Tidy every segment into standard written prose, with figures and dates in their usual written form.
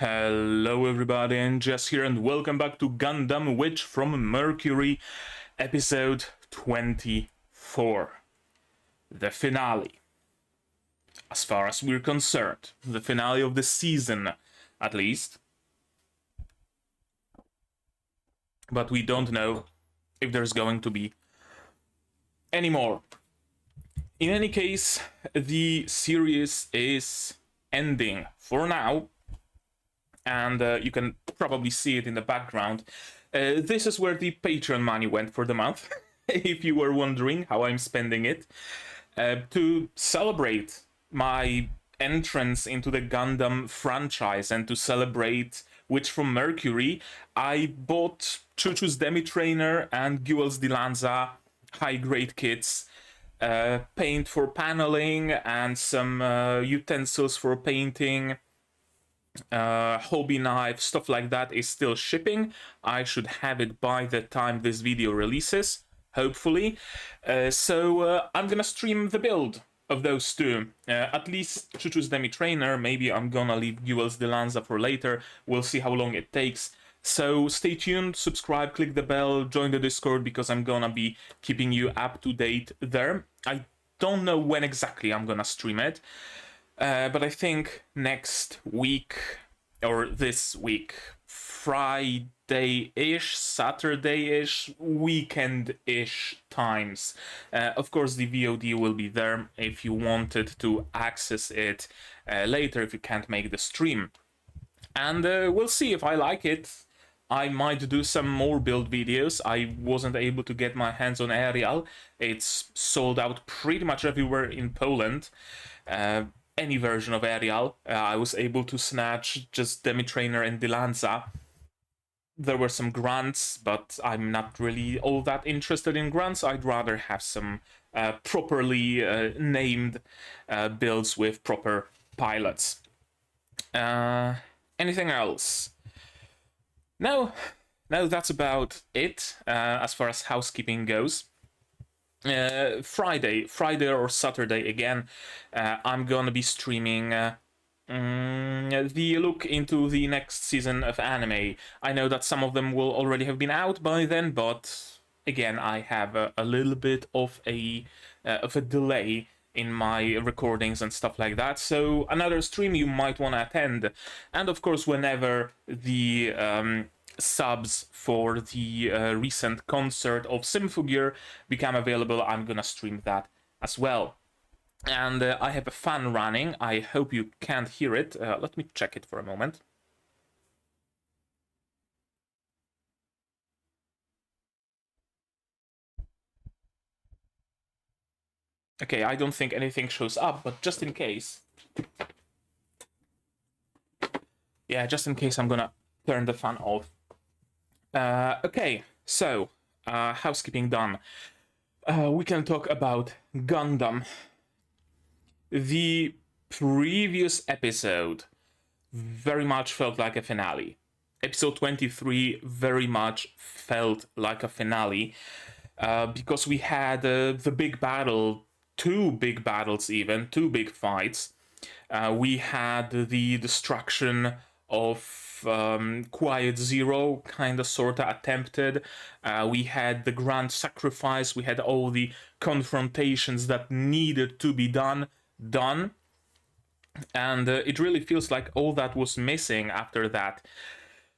Hello everybody, and Jess here, and welcome back to Gundam Witch from Mercury, episode 24. The finale. As far as we're concerned, the finale of the season, at least. But we don't know if there's going to be any more. In any case, the series is ending for now. And you can probably see it in the background. This is where the Patreon money went for the month, if you were wondering how I'm spending it. To celebrate my entrance into the Gundam franchise and to celebrate Witch from Mercury, I bought Chuchu's Demi Trainer and Guel's Dilanza high-grade kits, paint for paneling and some utensils for painting. Hobby knife, stuff like that is still shipping. I should have it by the time this video releases, hopefully. So I'm gonna stream the build of those two. At least Chuchu's Demi Trainer. Maybe I'm gonna leave Guel's Dilanza for later. We'll see how long it takes. So stay tuned, subscribe, click the bell, join the Discord, because I'm gonna be keeping you up to date there. I don't know when exactly I'm gonna stream it. But I think next week, or this week, Friday-ish, Saturday-ish, weekend-ish times. Of course, the VOD will be there if you wanted to access it later, if you can't make the stream. And we'll see if I like it. I might do some more build videos. I wasn't able to get my hands on Ariel. It's sold out pretty much everywhere in Poland. Any version of Ariel. I was able to snatch just Demi Trainer and Dilanza. There were some grants, but I'm not really all that interested in grants. I'd rather have some properly named builds with proper pilots. Anything else? No, that's about it as far as housekeeping goes. Friday or Saturday again, I'm gonna be streaming the look into the next season of anime. I know that some of them will already have been out by then, but again, I have a little bit of a delay in my recordings and stuff like that, so another stream you might want to attend. And of course, whenever the subs for the recent concert of Symphogear become available, I'm gonna stream that as well. And I have a fan running. I hope you can't hear it. Let me check it for a moment. Okay, I don't think anything shows up, but just in case. Yeah, just in case, I'm gonna turn the fan off. Okay, so housekeeping done. We can talk about Gundam. The previous episode very much felt like a finale. Episode 23 very much felt like a finale because we had the big battle, two big battles even, two big fights. We had the destruction of Quiet Zero, kinda sorta attempted. We had the grand sacrifice, we had all the confrontations that needed to be done, and it really feels like all that was missing after that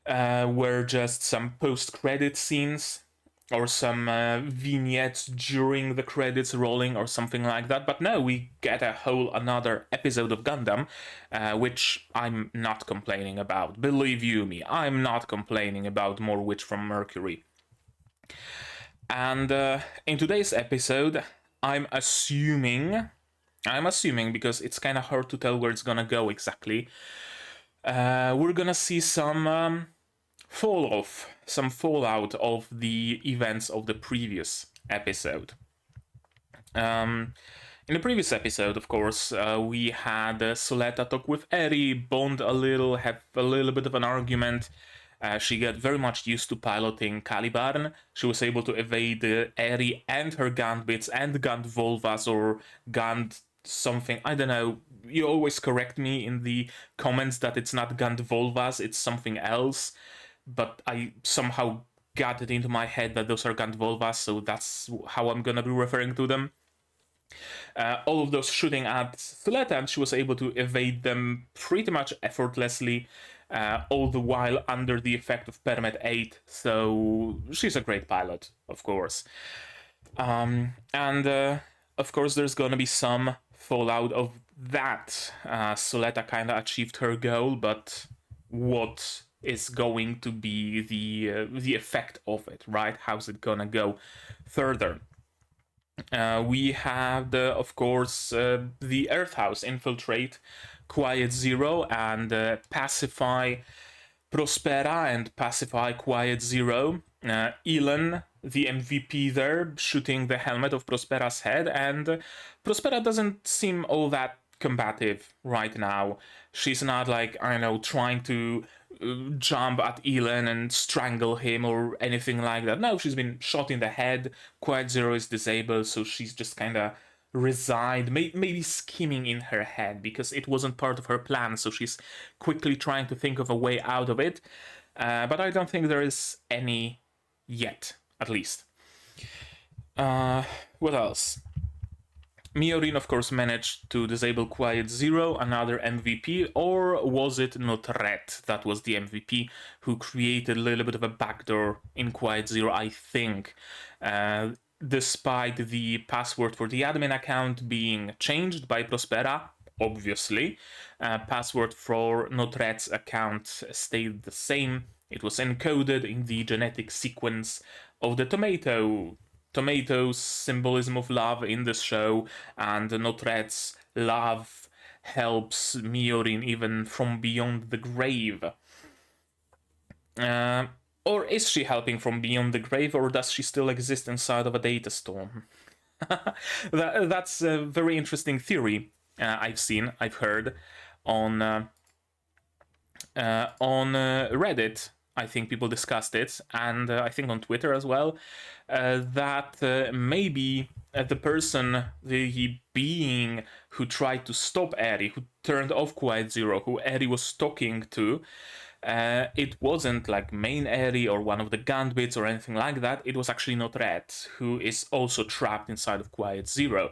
were just some post-credit scenes or some vignettes during the credits rolling or something like that. But no, we get a whole another episode of Gundam, which I'm not complaining about. Believe you me, I'm not complaining about more Witch from Mercury. And in today's episode, I'm assuming, because it's kind of hard to tell where it's gonna go exactly, we're gonna see some fallout of the events of the previous episode. In the previous episode, of course, we had Suletta talk with Eri, bond a little, have a little bit of an argument. She got very much used to piloting Caliban. She was able to evade Eri and her Gambits and Gand Volvas or Gand something, I don't know. You always correct me in the comments that it's not Gundvolvas, it's something else, but I somehow got it into my head that those are Gundvolvas, so that's how I'm gonna be referring to them. All of those shooting at Suletta, and she was able to evade them pretty much effortlessly, all the while under the effect of Permet 8, so she's a great pilot, of course. And of course, there's gonna be some fallout of that. Suletta kind of achieved her goal, but what is going to be the effect of it, right? How's it gonna go further? We have of course, the Earth House infiltrate Quiet Zero and pacify Prospera and pacify Quiet Zero. Elon, the MVP there, shooting the helmet of Prospera's head, and Prospera doesn't seem all that combative right now. She's not like, I don't know, trying to jump at Elon and strangle him or anything like that. No, she's been shot in the head. Quiet Zero is disabled, so she's just kind of resigned, maybe scheming in her head because it wasn't part of her plan, so she's quickly trying to think of a way out of it. But I don't think there is any yet, at least. What else? Miorine, of course, managed to disable Quiet Zero, another MVP, or was it Notret that was the MVP who created a little bit of a backdoor in Quiet Zero, I think. Despite the password for the admin account being changed by Prospera, obviously, password for Notret's account stayed the same. It was encoded in the genetic sequence of the tomato's symbolism of love in the show, and Notret's love helps Miorine even from beyond the grave. Or is she helping from beyond the grave, or does she still exist inside of a data storm? That's a very interesting theory I've heard on Reddit. I think people discussed it, and I think on Twitter as well, that maybe the person, the being who tried to stop Eri, who turned off Quiet Zero, who Eri was talking to, it wasn't like main Eri or one of the Gambits or anything like that. It was actually Notret, who is also trapped inside of Quiet Zero.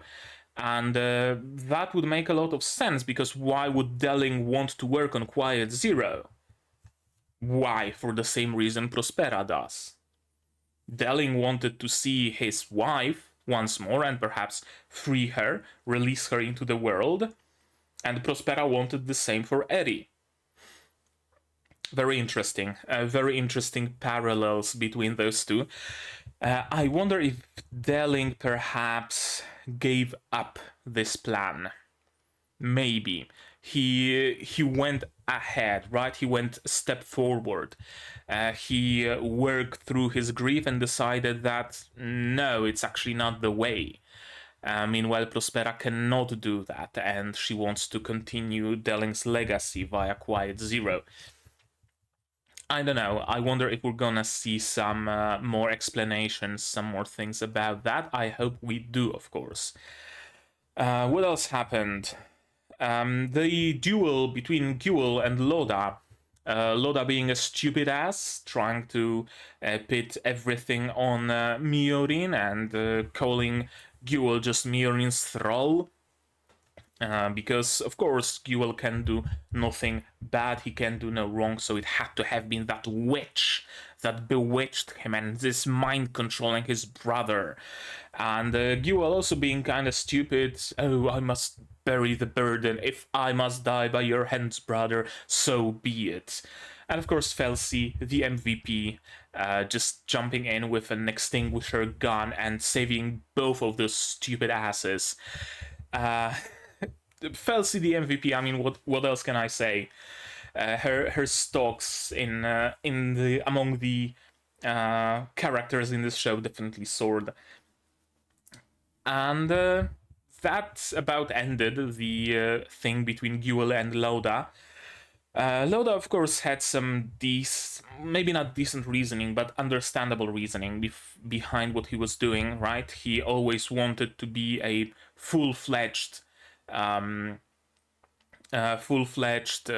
And that would make a lot of sense, because why would Delling want to work on Quiet Zero? Why? For the same reason Prospera does. Delling wanted to see his wife once more and perhaps free her, release her into the world, and Prospera wanted the same for Eri. Very interesting parallels between those two. I wonder if Delling perhaps gave up this plan. Maybe. He went ahead, right? He went a step forward. He worked through his grief and decided that no, it's actually not the way. Meanwhile, Prospera cannot do that, and she wants to continue Delling's legacy via Quiet Zero. I don't know. I wonder if we're gonna see some more explanations, some more things about that. I hope we do, of course. What else happened? The duel between Guel and Loda. Loda being a stupid ass, trying to pit everything on Miorine and calling Guel just Miorine's thrall. Because, of course, Guel can do nothing bad, he can do no wrong, so it had to have been that witch that bewitched him and this mind controlling his brother. And Guel also being kind of stupid. Oh, I must bury the burden. If I must die by your hands, brother, so be it. And of course, Felsi, the MVP, just jumping in with an extinguisher gun and saving both of those stupid asses. Felsi, the MVP. I mean, what else can I say? Her stocks in the among the characters in this show definitely soared. And that about ended the thing between Guel and Loda. Loda, of course, had some maybe not decent reasoning, but understandable reasoning behind what he was doing, right? He always wanted to be a full-fledged full-fledged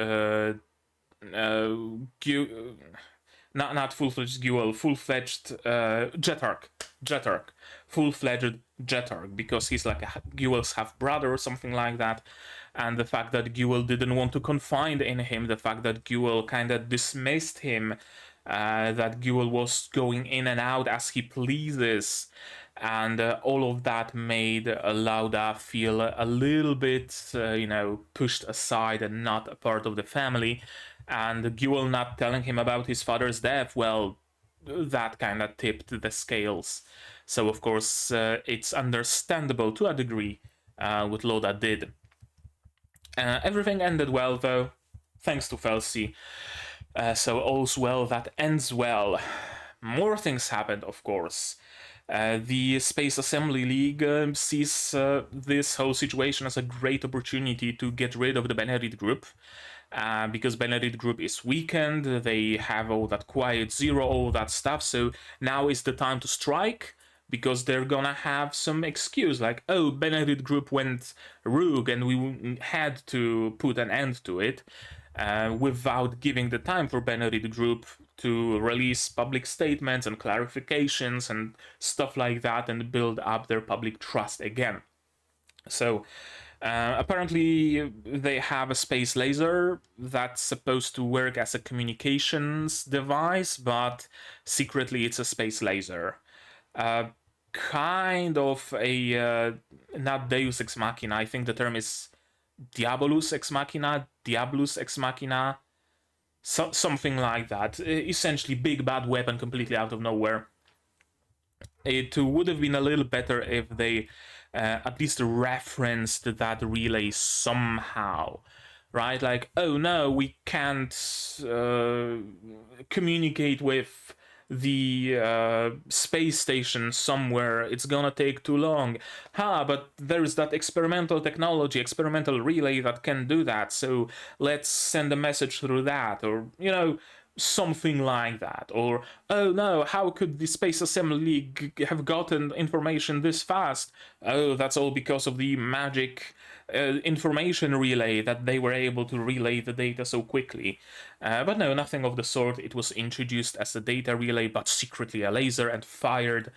not full-fledged Guel, full-fledged Jetark, full-fledged Jetark, because he's like a Guel's half-brother or something like that. And the fact that Guel didn't want to confide in him, the fact that Guel kind of dismissed him, that Guel was going in and out as he pleases, and all of that made Lauda feel a little bit, pushed aside and not a part of the family. And Guel not telling him about his father's death, well, that kind of tipped the scales. So, of course, it's understandable to a degree what Lauda did. Everything ended well, though, thanks to Felsi. So all's well that ends well. More things happened, of course. The Space Assembly League sees this whole situation as a great opportunity to get rid of the Benerit Group. Because Benerit Group is weakened, they have all that Quiet Zero, all that stuff, so now is the time to strike, because they're gonna have some excuse, like, oh, Benerit Group went rogue and we had to put an end to it, without giving the time for Benerit Group to release public statements and clarifications and stuff like that and build up their public trust again. So, apparently they have a space laser that's supposed to work as a communications device, but secretly it's a space laser. Kind of a, not Deus Ex Machina, I think the term is Diabolus Ex Machina, something like that. Essentially big bad weapon completely out of nowhere. It would have been a little better if they at least referenced that relay somehow, right? Like, oh no, we can't communicate with the space station somewhere, it's gonna take too long. But there's that experimental technology, experimental relay that can do that, so let's send a message through that, or, something like that. Or, oh no, how could the Space Assembly League have gotten information this fast? Oh, that's all because of the magic information relay, that they were able to relay the data so quickly. But no, nothing of the sort. It was introduced as a data relay, but secretly a laser, and fired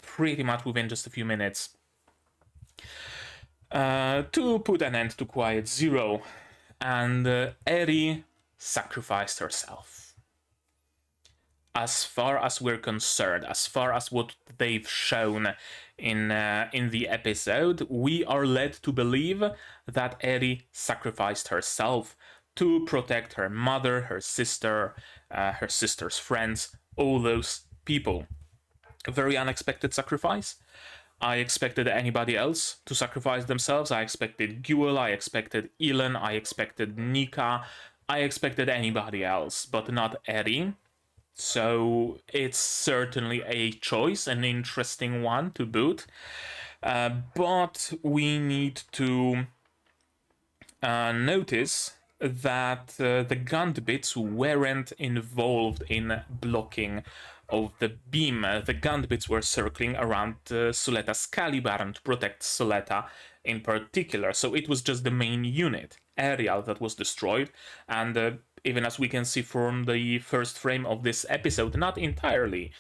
pretty much within just a few minutes. To put an end to Quiet Zero. And Eri sacrificed herself. As far as we're concerned, as far as what they've shown in the episode, we are led to believe that Eri sacrificed herself to protect her mother, her sister, her sister's friends, all those people. A very unexpected sacrifice. I expected anybody else to sacrifice themselves. I expected Guel, I expected Elon, I expected Nika, I expected anybody else, but not Eri. So it's certainly a choice, an interesting one to boot. But we need to notice that the Gundbits weren't involved in blocking of the beam. The Gundbits were circling around Suletta's caliber and to protect Suletta in particular. So it was just the main unit, Ariel, that was destroyed. And even as we can see from the first frame of this episode, not entirely.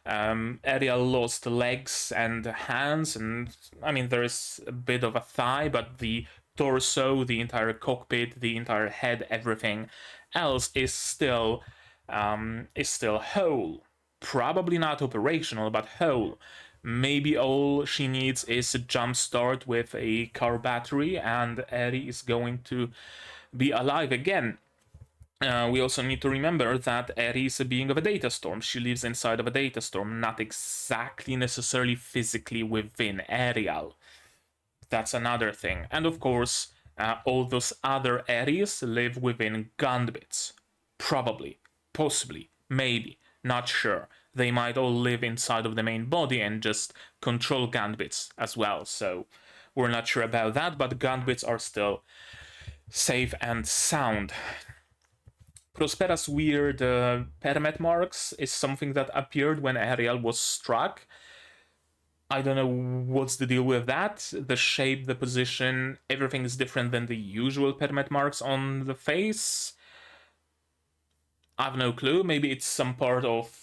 Ariel lost legs and hands, and I mean, there is a bit of a thigh, but the torso, the entire cockpit, the entire head, everything else is still whole. Probably not operational, but whole. Maybe all she needs is a jump start with a car battery, and Eri is going to be alive again. We also need to remember that Eri is a being of a data storm. She lives inside of a data storm, not exactly necessarily physically within Ariel. That's another thing. And of course, all those other Eris live within Gundbits. Probably, possibly, maybe, not sure. They might all live inside of the main body and just control Gundbits as well. So we're not sure about that, but Gundbits are still safe and sound. Prospera's weird permit marks is something that appeared when Ariel was struck. I don't know what's the deal with that. The shape, the position, everything is different than the usual permit marks on the face. I've no clue. Maybe it's some part of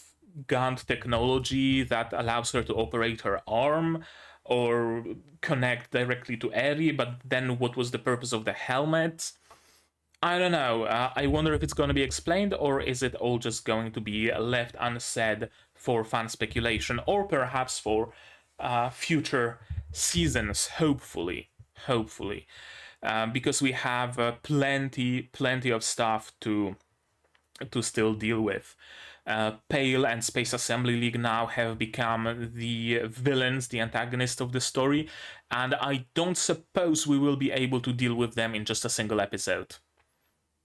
Gant technology that allows her to operate her arm or connect directly to Eri, but then what was the purpose of the helmet? I don't know. I wonder if it's going to be explained, or is it all just going to be left unsaid for fan speculation, or perhaps for future seasons, hopefully. Hopefully. Because we have plenty of stuff to still deal with. Pale and Space Assembly League now have become the villains, the antagonists of the story, and I don't suppose we will be able to deal with them in just a single episode.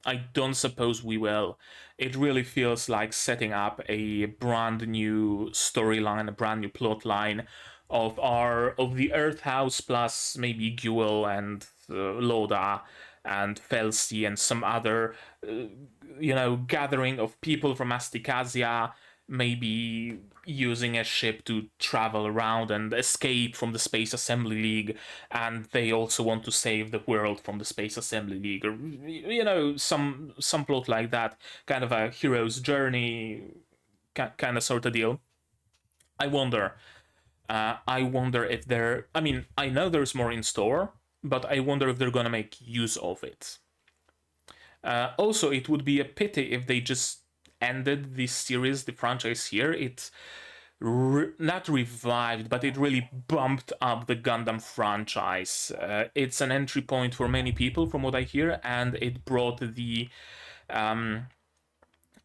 I don't suppose we will. It really feels like setting up a brand new storyline, a brand new plot line of the Earth House plus maybe Guel and Loda and Felsi and some other gathering of people from Asticassia, maybe using a ship to travel around and escape from the Space Assembly League, and they also want to save the world from the Space Assembly League, or some plot like that, kind of a hero's journey, kind of sort of deal. I wonder. I wonder if they're. I mean, I know there's more in store, but I wonder if they're gonna make use of it. Also, it would be a pity if they just ended this series, the franchise here. It not revived, but it really bumped up the Gundam franchise. It's an entry point for many people, from what I hear, and it brought the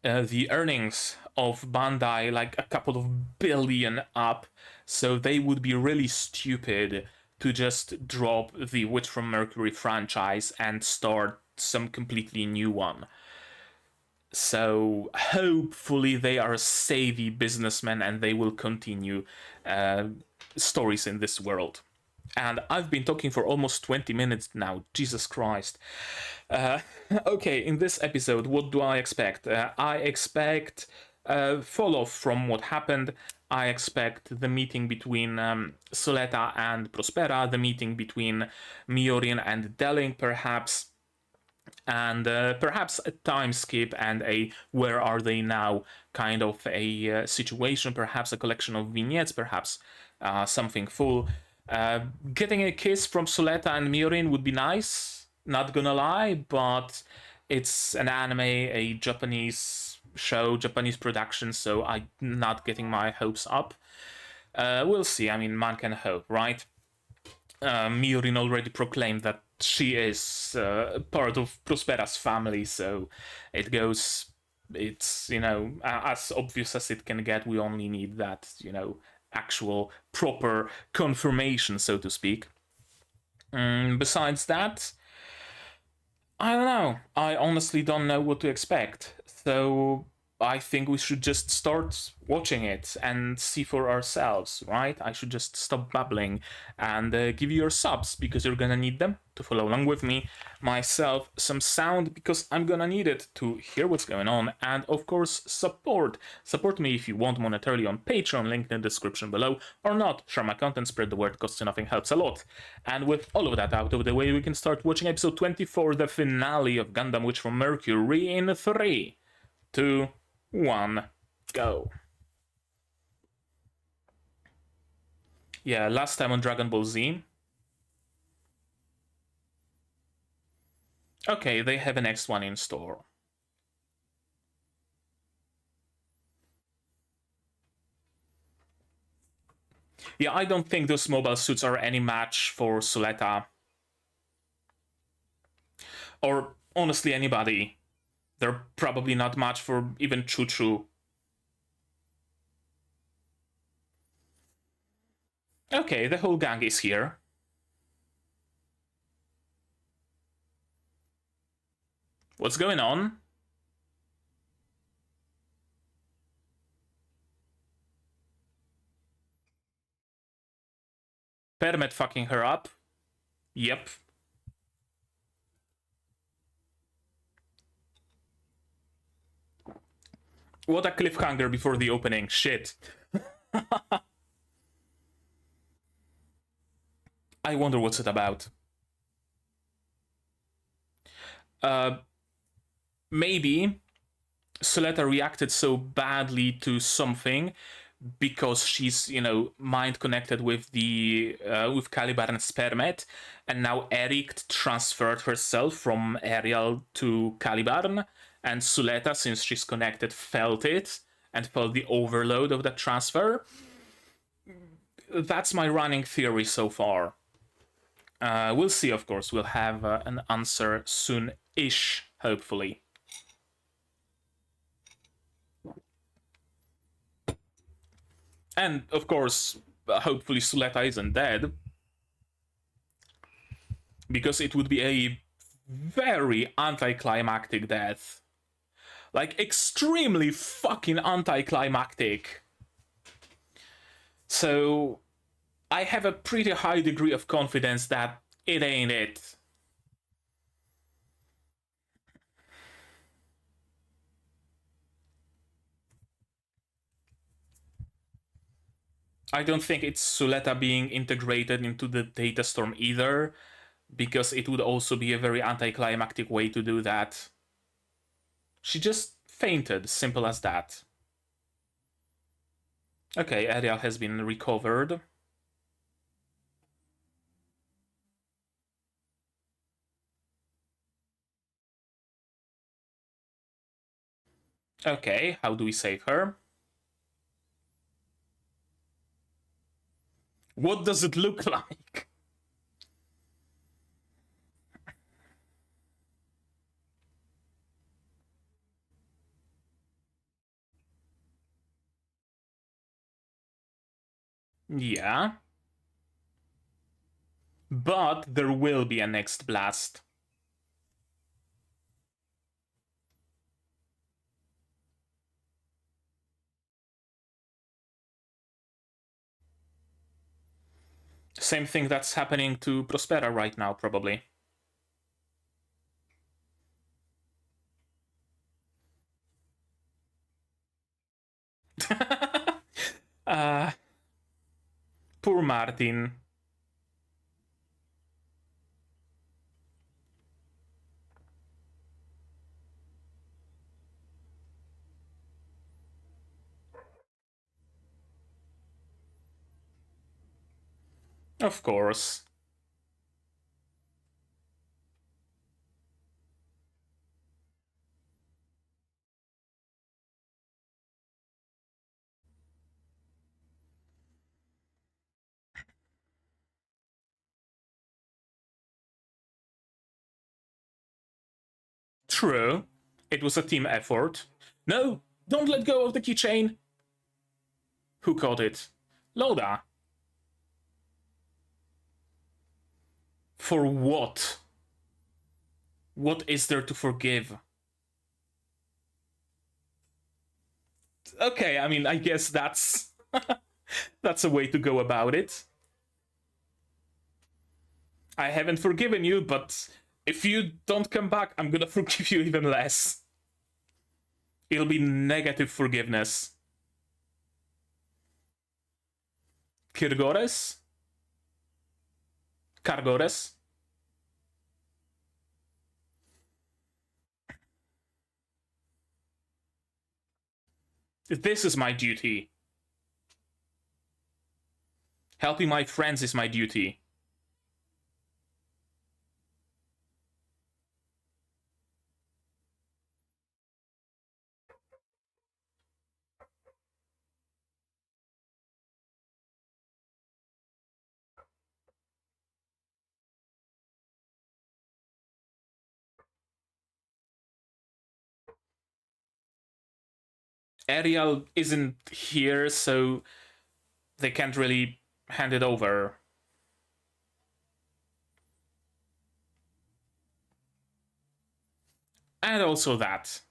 earnings of Bandai like a couple of billion up. So they would be really stupid to just drop the Witch from Mercury franchise and start some completely new one. So hopefully they are savvy businessmen and they will continue stories in this world. And I've been talking for almost 20 minutes now. Jesus Christ. Okay, in this episode, what do I expect? I expect fall off from what happened. I expect the meeting between Suletta and Prospera, the meeting between Miorine and Delling, perhaps, and perhaps a time skip and a where are they now kind of a situation, perhaps a collection of vignettes, perhaps something full. Getting a kiss from Suletta and Miorine would be nice, not gonna lie, but it's an anime, a Japanese show, Japanese production, so I'm not getting my hopes up. We'll see. I mean, man can hope, right? Miorine already proclaimed that she is part of Prospera's family, so it goes. It's as obvious as it can get. We only need that actual proper confirmation, so to speak. Besides that, I don't know. I honestly don't know what to expect. So I think we should just start watching it and see for ourselves, right? I should just stop babbling and give you your subs because you're gonna need them to follow along with me. Myself, some sound because I'm gonna need it to hear what's going on, and of course, support. Support me if you want monetarily on Patreon, link in the description below, or not. Share my content, spread the word, costs you nothing, helps a lot. And with all of that out of the way, we can start watching episode 24, the finale of Gundam Witch from Mercury, in 3, 2, 1, go. Yeah, last time on Dragon Ball Z. Okay, they have a next one in store. Yeah, I don't think those mobile suits are any match for Suletta. Or honestly, anybody. They're probably not much for even Choo-Choo. Okay, the whole gang is here. What's going on? Permet fucking her up. Yep. What a cliffhanger before the opening. Shit. I wonder what's it about. Maybe Suletta reacted so badly to something because she's, you know, mind connected with the with Caliban and Spermet, and now Eric transferred herself from Ariel to Caliban, and Suletta, since she's connected, felt it and felt the overload of that transfer. That's my running theory so far. We'll see, of course. We'll have an answer soon-ish, hopefully. And, of course, hopefully Suletta isn't dead. Because it would be a very anticlimactic death. Like, extremely fucking anticlimactic. So, I have a pretty high degree of confidence that it ain't it. I don't think it's Suletta being integrated into the data storm either, because it would also be a very anticlimactic way to do that. She just fainted, simple as that. Okay, Ariel has been recovered. Okay, how do we save her? What does it look like? Yeah. But there will be a next blast. Same thing that's happening to Prospera right now, probably. uh, poor Martin. Of course. True. It was a team effort. No, don't let go of the keychain. Who caught it? Loda. For what? What is there to forgive? Okay, I mean, I guess that's that's a way to go about it. I haven't forgiven you, but if you don't come back, I'm gonna forgive you even less. It'll be negative forgiveness. Kirgores? Cargores? This is my duty. Helping my friends is my duty. Ariel isn't here, so they can't really hand it over. And also that.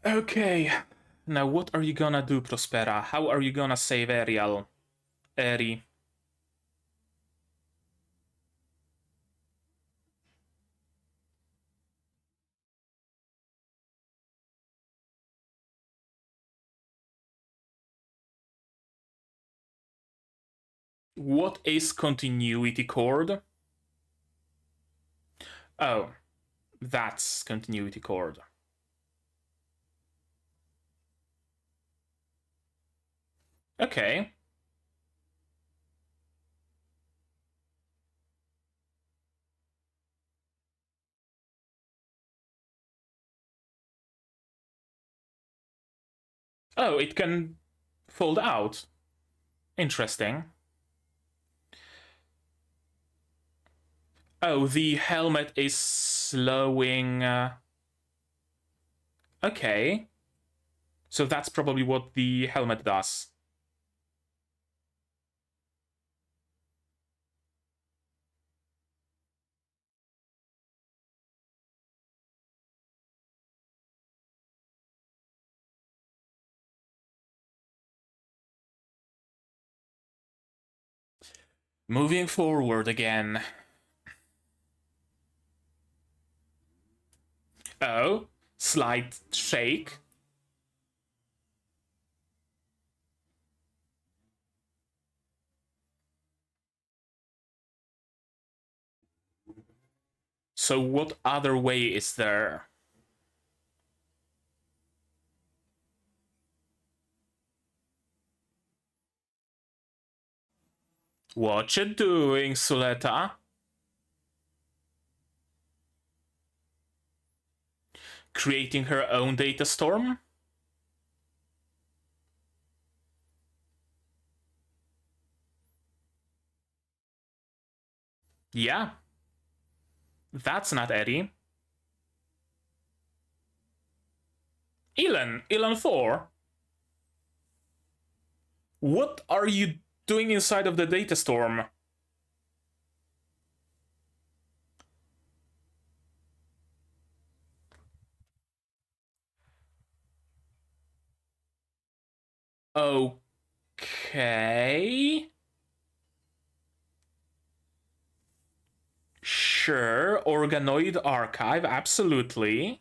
Okay. Now what are you gonna do, Prospera? How are you gonna save Ariel? Eri. What is continuity cord? Oh, that's continuity cord. Okay. Oh, it can fold out. Interesting. Oh, the helmet is slowing... Okay. So that's probably what the helmet does. Moving forward again. Oh, slight shake. So what other way is there? What you doing, Suletta? Creating her own data storm? Yeah. That's not Eddie. Elon 4? What are you doing inside of the data storm? Okay. Sure, organoid archive, absolutely.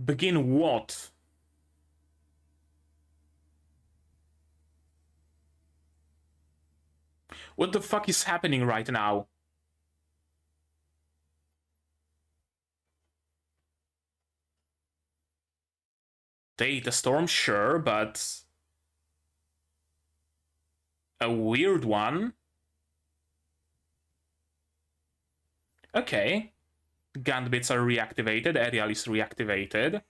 Begin what? What the fuck is happening right now? Data storm, sure, but a weird one. Okay. Gun bits are reactivated, aerial is reactivated.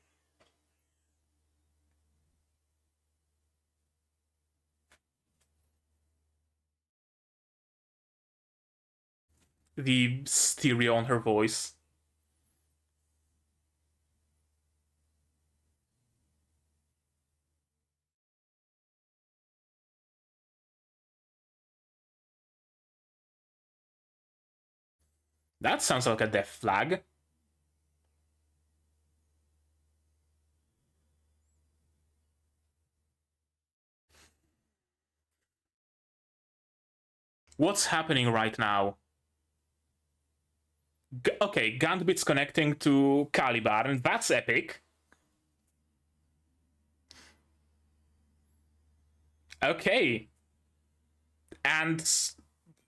The stereo on her voice. That sounds like a death flag. What's happening right now? Okay, Gambit's connecting to Calibar, and that's epic. Okay. And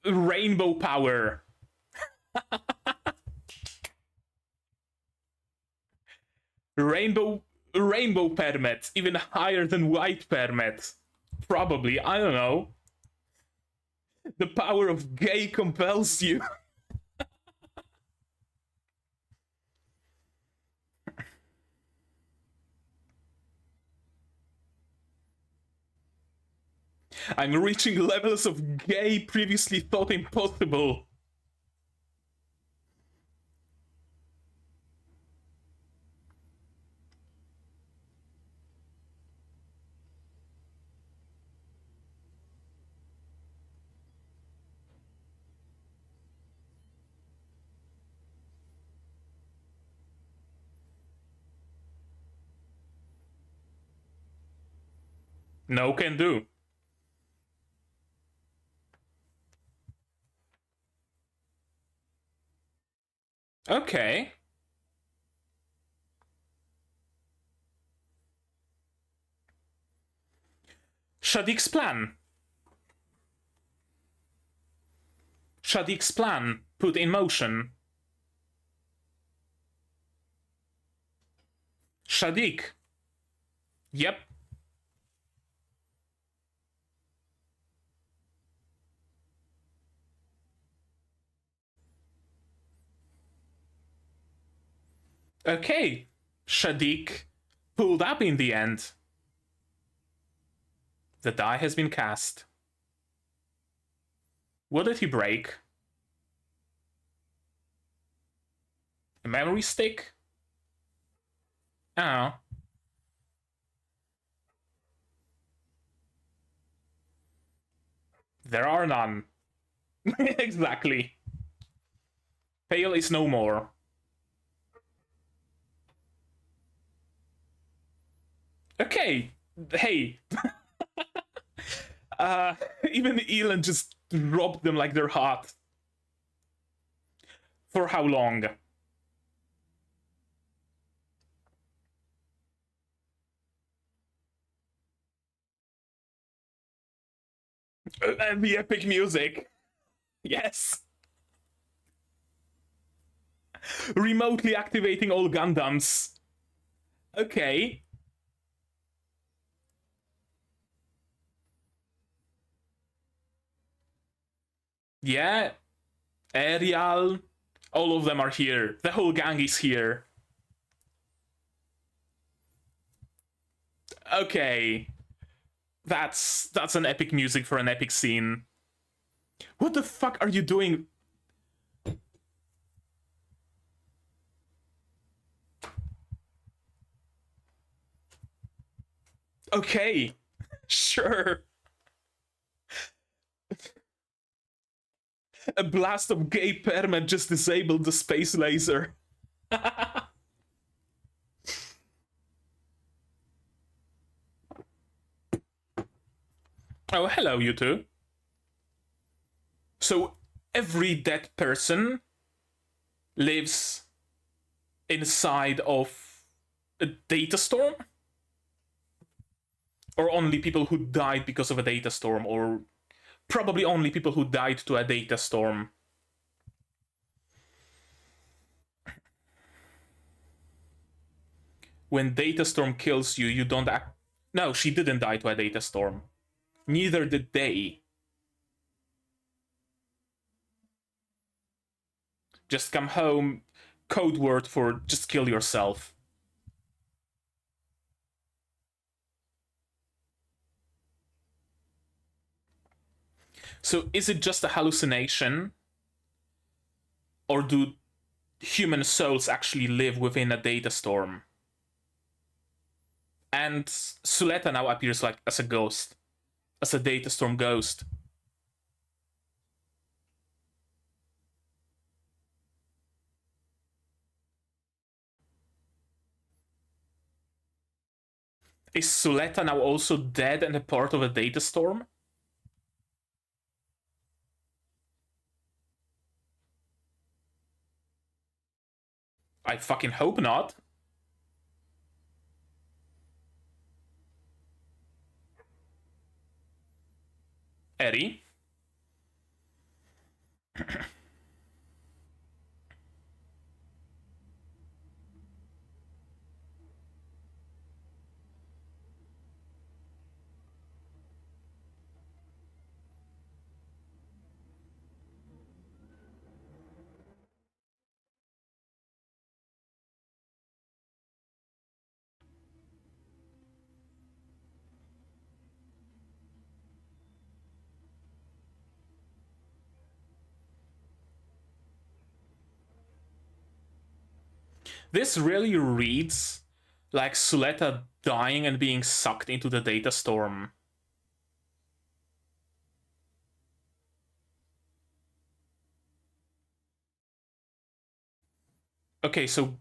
rainbow power. Rainbow permit, even higher than white permit. Probably, I don't know. The power of gay compels you. I'm reaching levels of gay previously thought impossible. No can do. Okay. Shadik's plan. Shadik's plan put in motion. Shadik. Yep. Okay. Shadik pulled up in the end. The die has been cast. What did he break? A memory stick? Oh. There are none. Exactly. Pale is no more. Okay. Hey. Even Elon just robbed them like they're hot. For how long? And the epic music. Yes. Remotely activating all Gundams. Okay. Yeah. Ariel. All of them are here. The whole gang is here. Okay. That's an epic music for an epic scene. What the fuck are you doing? Okay. Sure. A blast of gay perma just disabled the space laser. Oh, hello, you two. So, every dead person lives inside of a data storm? Or only people who died because of a data storm? Or probably only people who died to a data storm? When data storm kills you, you don't act. No, she didn't die to a data storm. Neither did they. Just come home. Code word for just kill yourself. So is it just a hallucination? Or do human souls actually live within a data storm? And Suletta now appears like as a ghost. As a data storm ghost. Is Suletta now also dead and a part of a data storm? I fucking hope not. Eddie? This really reads like Suletta dying and being sucked into the data storm. Okay, so...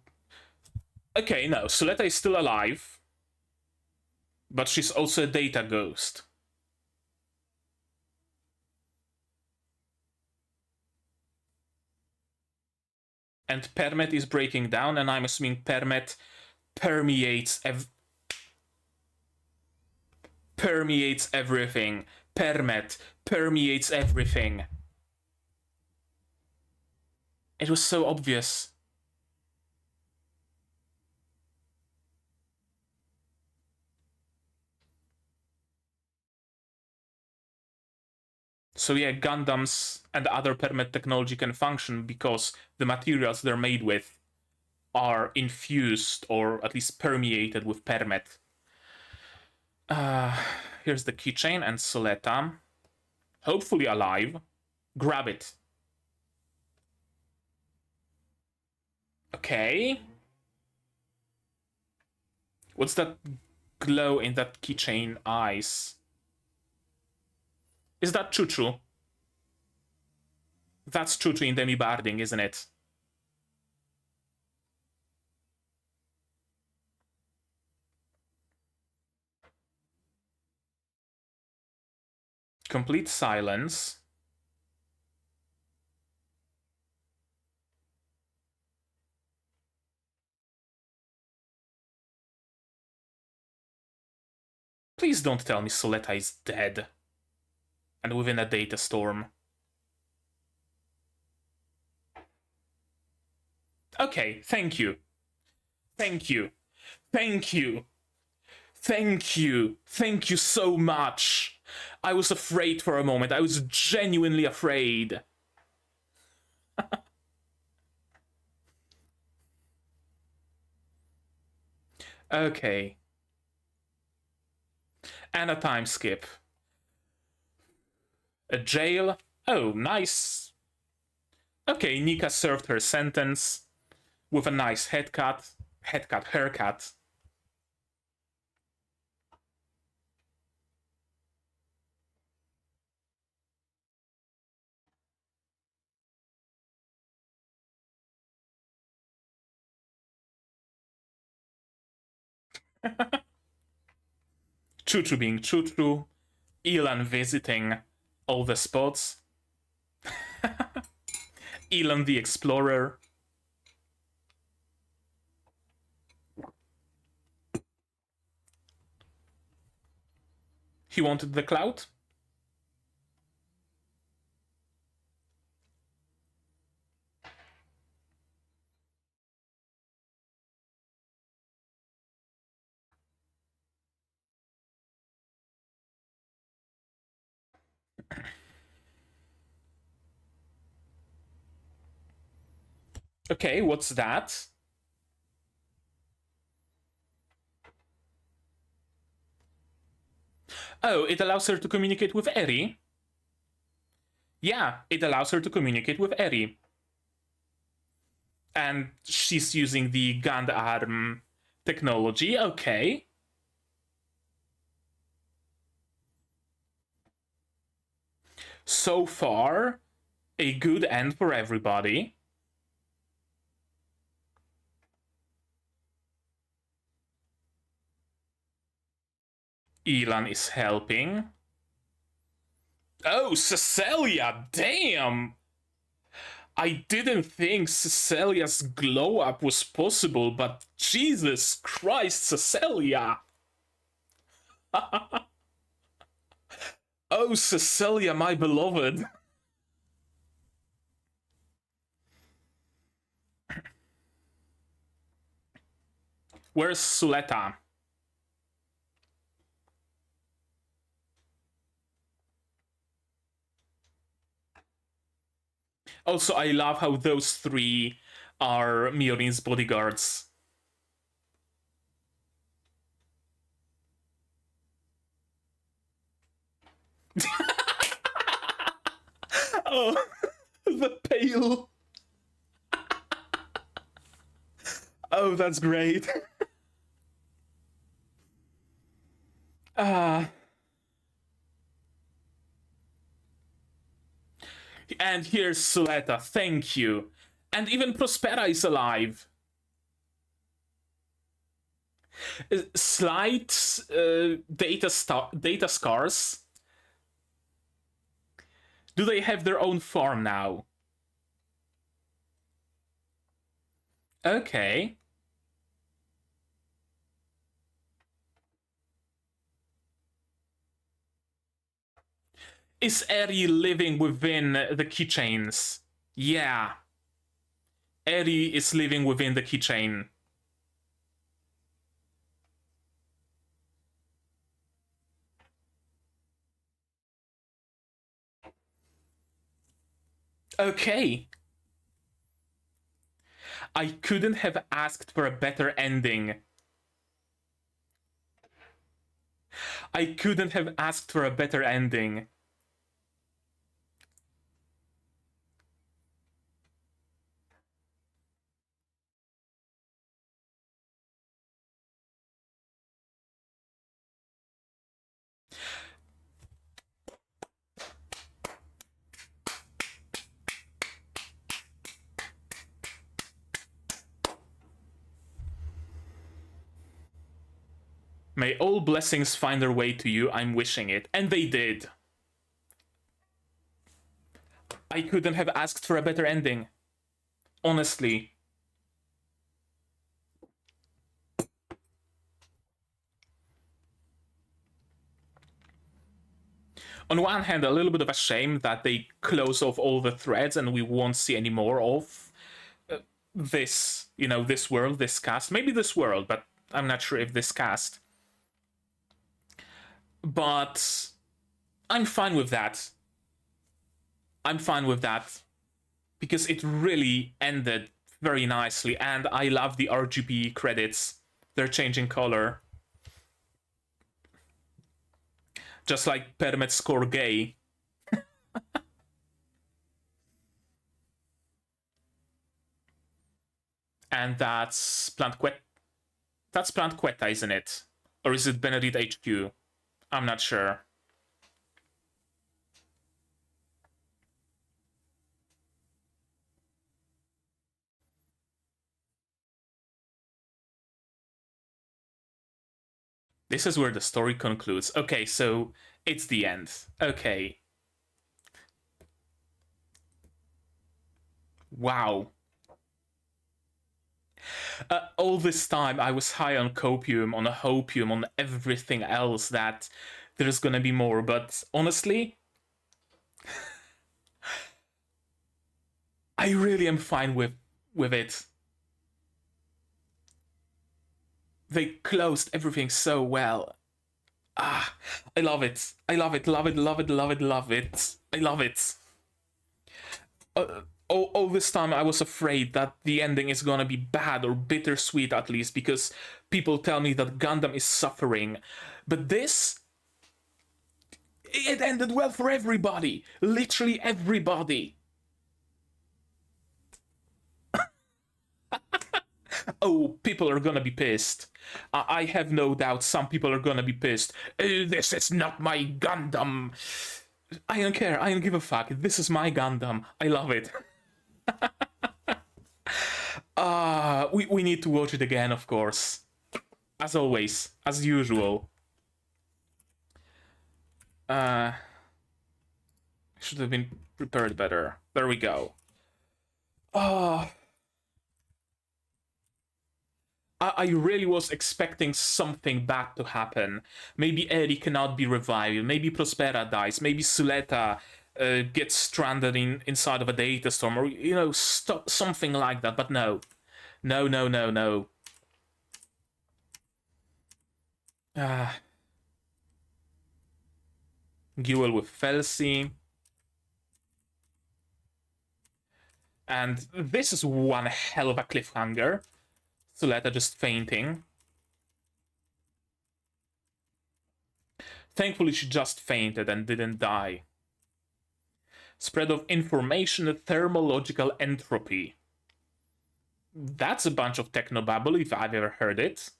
Okay, no, Suletta is still alive. But she's also a data ghost. And Permet is breaking down, and I'm assuming Permet permeates everything. Permet permeates everything. It was so obvious. So yeah, Gundams and other Permet technology can function because the materials they're made with are infused or at least permeated with Permet. Here's the keychain and Suletta. Hopefully alive. Grab it. Okay. What's that glow in that keychain eyes? Is that Choo-Choo? That's Choo-Choo in Demi-Barding, isn't it? Complete silence. Please don't tell me Suletta is dead. And within a data storm. Okay, thank you. Thank you. Thank you. Thank you. Thank you so much. I was afraid for a moment. I was genuinely afraid. Okay. And a time skip. A jail. Oh, nice. Okay, Nika served her sentence with a nice haircut. Choo-Choo being Choo-Choo. Elan visiting all the spots. Elan the Explorer. He wanted the clout? Okay, what's that? Oh, it allows her to communicate with Eri. Yeah, it allows her to communicate with Eri. And she's using the Gundam technology, okay. So far, a good end for everybody. Elan is helping. Oh, Cecilia, damn! I didn't think Cecilia's glow up was possible, but Jesus Christ, Cecilia! Oh, Cecilia, my beloved. Where's Suletta? Also, I love how those three are Miorine's bodyguards. Oh, the pale. Oh, that's great. And here's Suletta, thank you. And even Prospera is alive. Slight data scars. Do they have their own farm now? Okay. Is Eri living within the keychains? Yeah. Eri is living within the keychain. Okay. I couldn't have asked for a better ending. I couldn't have asked for a better ending. May all blessings find their way to you, I'm wishing it. And they did. I couldn't have asked for a better ending. Honestly. On one hand, a little bit of a shame that they close off all the threads and we won't see any more of this, this world, this cast. Maybe this world, but I'm not sure if this cast. But I'm fine with that. I'm fine with that. Because it really ended very nicely, and I love the RGB credits. They're changing color. Just like Permet score gay. And that's Plant Queta. That's Plant Queta, isn't it? Or is it Benerit HQ? I'm not sure. This is where the story concludes. Okay, so it's the end. Okay. Wow. All this time I was high on copium, on hopium, on everything else that there's gonna be more, but honestly, I really am fine with it. They closed everything so well. Ah, I love it. I love it, love it, love it, love it, love it. I love it. All this time I was afraid that the ending is gonna be bad or bittersweet at least because people tell me that Gundam is suffering. But this, it ended well for everybody. Literally everybody. Oh, people are gonna be pissed. I have no doubt some people are gonna be pissed. This is not my Gundam. I don't care. I don't give a fuck. This is my Gundam. I love it. We need to watch it again, of course. As always, as usual. Should have been prepared better. There we go. I really was expecting something bad to happen. Maybe Eri cannot be revived. Maybe Prospera dies. Maybe Suletta gets stranded inside of a data storm, or something like that. But no, no, no, no, no. Duel with Felsi. And this is one hell of a cliffhanger. Suletta just fainting. Thankfully, she just fainted and didn't die. Spread of information, thermological entropy. That's a bunch of technobabble if I've ever heard it.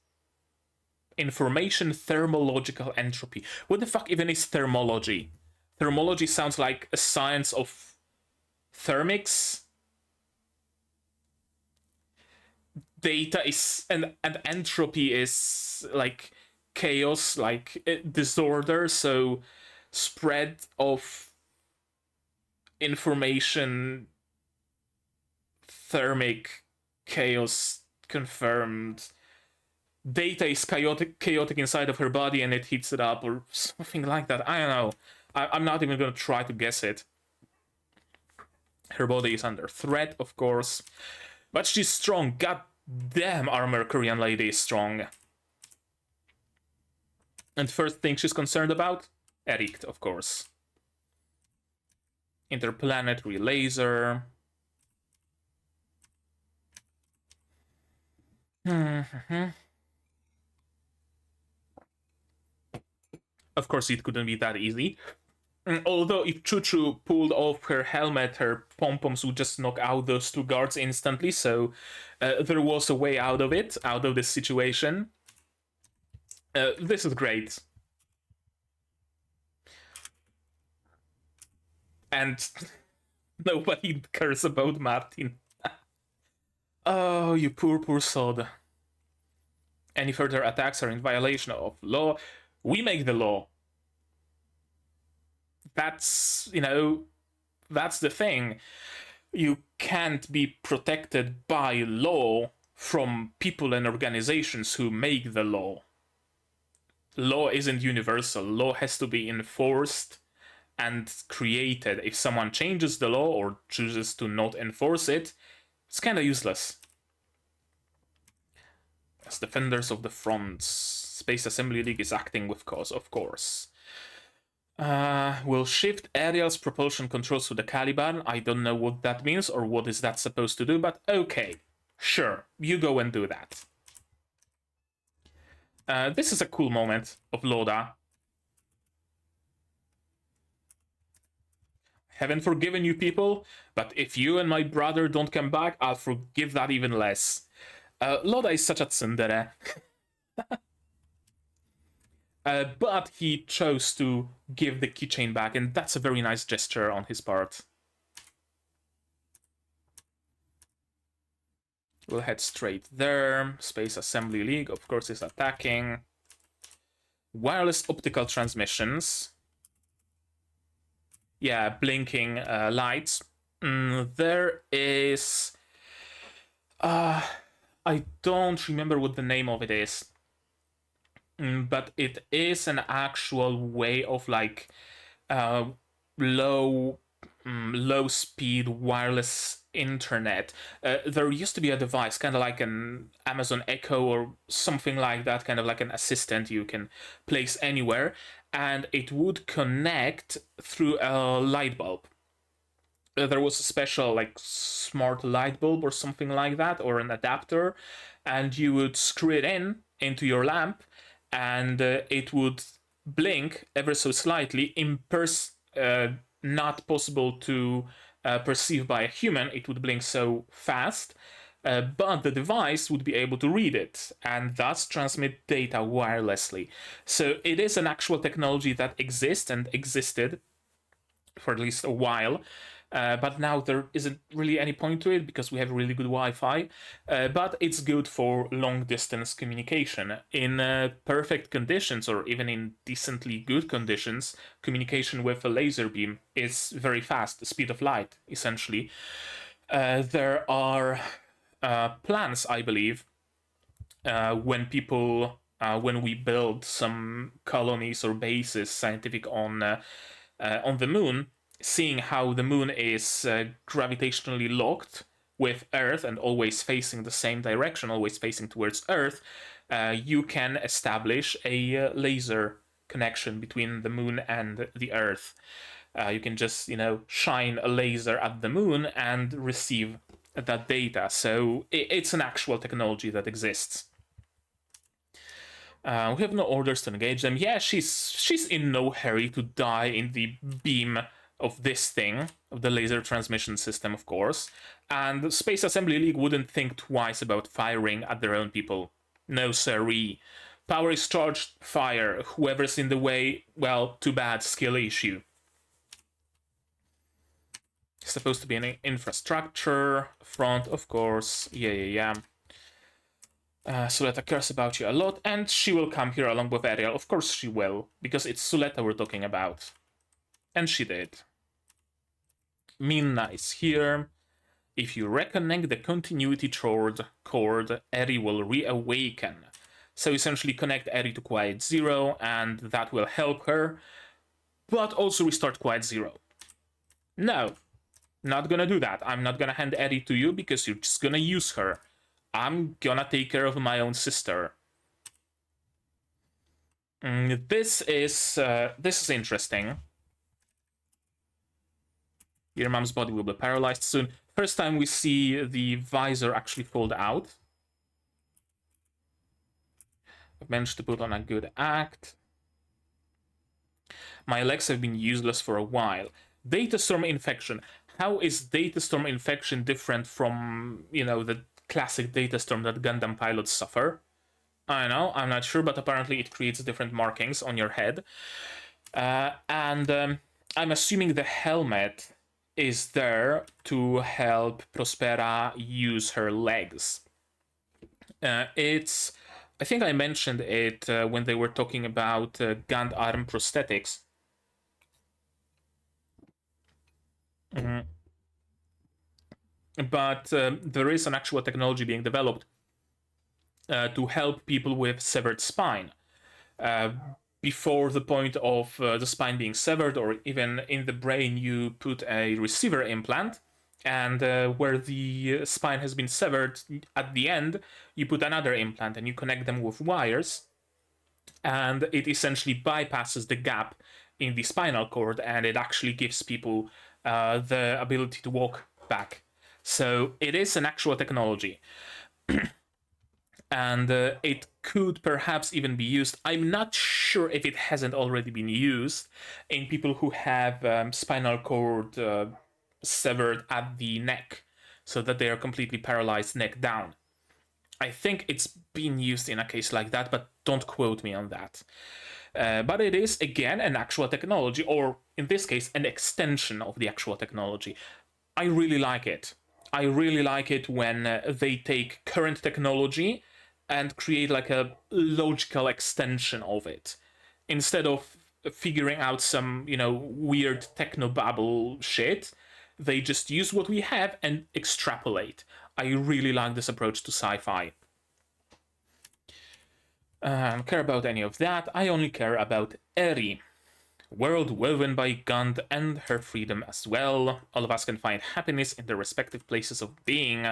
Information, thermological entropy. What the fuck even is thermology? Thermology sounds like a science of thermics. data is and entropy is like chaos, like disorder. So spread of information, thermic chaos confirmed. Data is chaotic inside of her body, and it heats it up, or something like that. I don't know. I'm not even gonna try to guess it. Her body is under threat, of course, but she's strong. God damn, our Mercurian lady is strong. And first thing she's concerned about? Eric, of course. Interplanetary laser. Of course, it couldn't be that easy. Although if Choo-Choo pulled off her helmet, her pom-poms would just knock out those two guards instantly, so there was a way out of it, out of this situation. This is great. And nobody cares about Martin. Oh, you poor sod. Any further attacks are in violation of law. We make the law. That's, that's the thing. You can't be protected by law from people and organizations who make the law. Law isn't universal. Law has to be enforced and created. If someone changes the law or chooses to not enforce it, it's kind of useless. As defenders of the fronts, Space Assembly League is acting with cause, of course. Will shift Ariel's propulsion controls to the Caliban. I don't know what that means or what is that supposed to do, but okay. Sure, you go and do that. This is a cool moment of Loda. Haven't forgiven you people, but if you and my brother don't come back, I'll forgive that even less. Loda is such a tsundere. But he chose to give the keychain back, and that's a very nice gesture on his part. We'll head straight there. Space Assembly League, of course, is attacking. Wireless optical transmissions. Yeah, blinking lights. There is... I don't remember what the name of it is. But it is an actual way of like low speed wireless internet. There used to be a device kind of like an Amazon Echo or something like that, kind of like an assistant you can place anywhere, and it would connect through a light bulb. There was a special like smart light bulb or something like that, or an adapter, and you would screw it into your lamp, and it would blink ever so slightly, not possible to perceive by a human. It would blink so fast, but the device would be able to read it and thus transmit data wirelessly. So it is an actual technology that exists and existed for at least a while. But now there isn't really any point to it because we have really good Wi-Fi. But it's good for long-distance communication. In perfect conditions, or even in decently good conditions, communication with a laser beam is very fast, the speed of light, essentially. There are plans, I believe, when we build some colonies or bases scientific on the moon, seeing how the moon is gravitationally locked with Earth and always facing the same direction, always facing towards Earth, you can establish a laser connection between the moon and the Earth. You can just, shine a laser at the moon and receive that data. So it's an actual technology that exists. We have no orders to engage them. Yeah, she's in no hurry to die in the beam of this thing, of the laser transmission system, of course. And the Space Assembly League wouldn't think twice about firing at their own people. No siree. Power is charged, fire. Whoever's in the way, well, too bad, skill issue. It's supposed to be an infrastructure front, of course. Yeah. Suletta cares about you a lot, and she will come here along with Ariel. Of course she will, because it's Suletta we're talking about. And she did. Minna is here. If you reconnect the continuity cord, Eri will reawaken. So essentially connect Eri to Quiet Zero, and that will help her, but also restart Quiet Zero. No, not gonna do that. I'm not gonna hand Eri to you because you're just gonna use her. I'm gonna take care of my own sister. This is interesting. Your mom's body will be paralyzed soon. First time we see the visor actually fold out. I've managed to put on a good act. My legs have been useless for a while. Datastorm infection. How is Datastorm infection different from, the classic Datastorm that Gundam pilots suffer? I know, I'm not sure, but apparently it creates different markings on your head. And I'm assuming the helmet is there to help Prospera use her legs. I think I mentioned it when they were talking about Gund arm prosthetics. But there is an actual technology being developed to help people with severed spine. Before the point of the spine being severed, or even in the brain, you put a receiver implant, and where the spine has been severed, at the end, you put another implant and you connect them with wires, and it essentially bypasses the gap in the spinal cord, and it actually gives people the ability to walk back. So it is an actual technology. And it could perhaps even be used. I'm not sure if it hasn't already been used in people who have spinal cord severed at the neck, so that they are completely paralyzed neck down. I think it's been used in a case like that, but don't quote me on that. But it is, again, an actual technology, or in this case, an extension of the actual technology. I really like it. I really like it when they take current technology and create like a logical extension of it, instead of figuring out some, weird technobabble shit. They just use what we have and extrapolate. I really like this approach to sci-fi. I don't care about any of that. I only care about Eri. World woven by Gund and her freedom as well. All of us can find happiness in their respective places of being.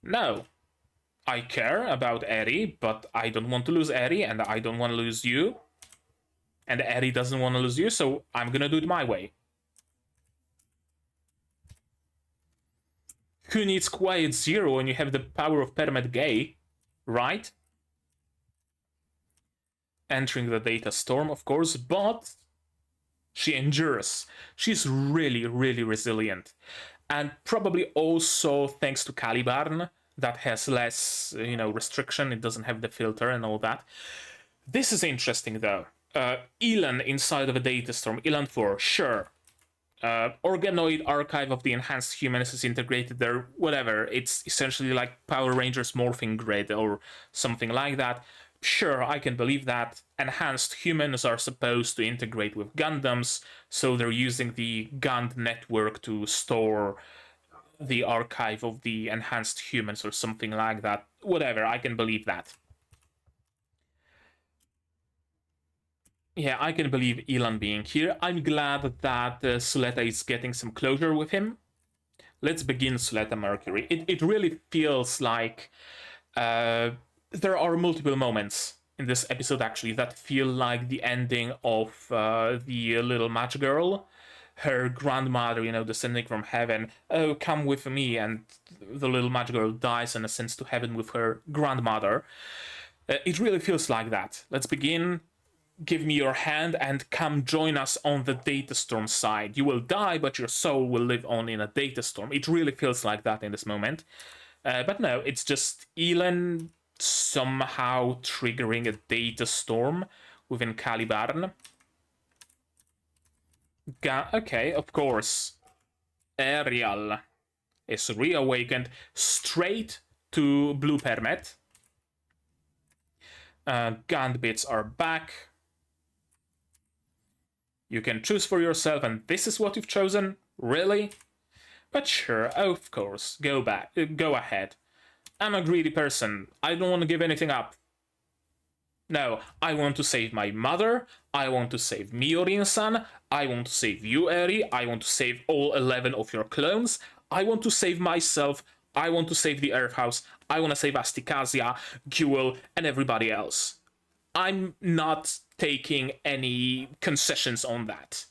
No. I care about Eri, but I don't want to lose Eri, and I don't want to lose you. And Eri doesn't want to lose you, so I'm gonna do it my way. Who needs Quiet Zero when you have the power of Permet Gay, right? Entering the data storm, of course, but she endures. She's really, really resilient. And probably also thanks to Calibarn, that has less, restriction. It doesn't have the filter and all that. This is interesting, though. Elan inside of a data storm. Elan 4, sure. Organoid archive of the enhanced humans is integrated there. Whatever. It's essentially like Power Rangers morphing grid or something like that. Sure, I can believe that. Enhanced humans are supposed to integrate with Gundams, so they're using the Gund network to store the archive of the enhanced humans or something like that. Whatever, I can believe that. Yeah, I can believe Elan being here. I'm glad that Suletta is getting some closure with him. Let's begin Suletta Mercury. It really feels like there are multiple moments in this episode, actually, that feel like the ending of the little match girl. Her grandmother, descending from heaven, oh, come with me, and the little match girl dies and ascends to heaven with her grandmother. It really feels like that. Let's begin. Give me your hand and come join us on the Datastorm side. You will die, but your soul will live on in a Datastorm. It really feels like that in this moment. But no, it's just Elan somehow triggering a Datastorm within Calibarn. Okay, of course. Ariel is reawakened straight to Blue Permet. Gambits are back. You can choose for yourself, and this is what you've chosen? Really? But sure, of course, go ahead. I'm a greedy person. I don't want to give anything up. No, I want to save my mother, I want to save Miorine-san, I want to save you, Eri, I want to save all 11 of your clones, I want to save myself, I want to save the Earth House, I want to save Asticassia, Guel, and everybody else. I'm not taking any concessions on that.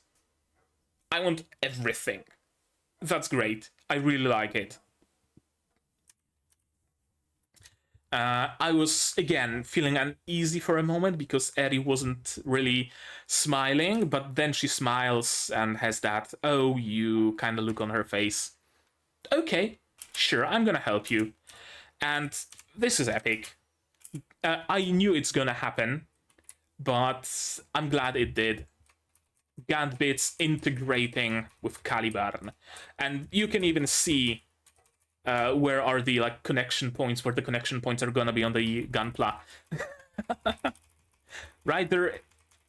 I want everything. That's great. I really like it. I was, again, feeling uneasy for a moment because Eri wasn't really smiling, but then she smiles and has that, oh, you kind of look on her face. Okay, sure, I'm gonna help you. And this is epic. I knew it's gonna happen, but I'm glad it did. Gambits integrating with Caliban. And you can even see where are the connection points, where the connection points are gonna be on the Gunpla. Right, there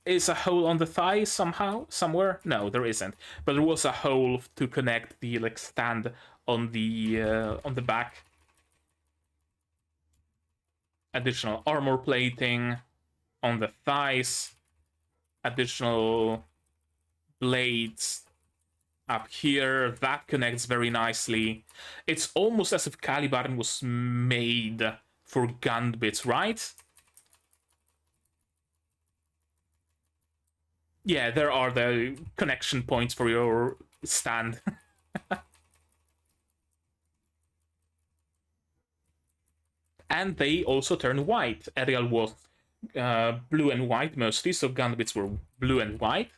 is a hole on the thigh somewhere? No, there isn't. But there was a hole to connect the stand on the back. Additional armor plating on the thighs. Additional blades up here. That connects very nicely. It's almost as if Caliban was made for Gambits, right? Yeah, there are the connection points for your stand. And they also turn white. Ariel was blue and white mostly, so Gambits were blue and white.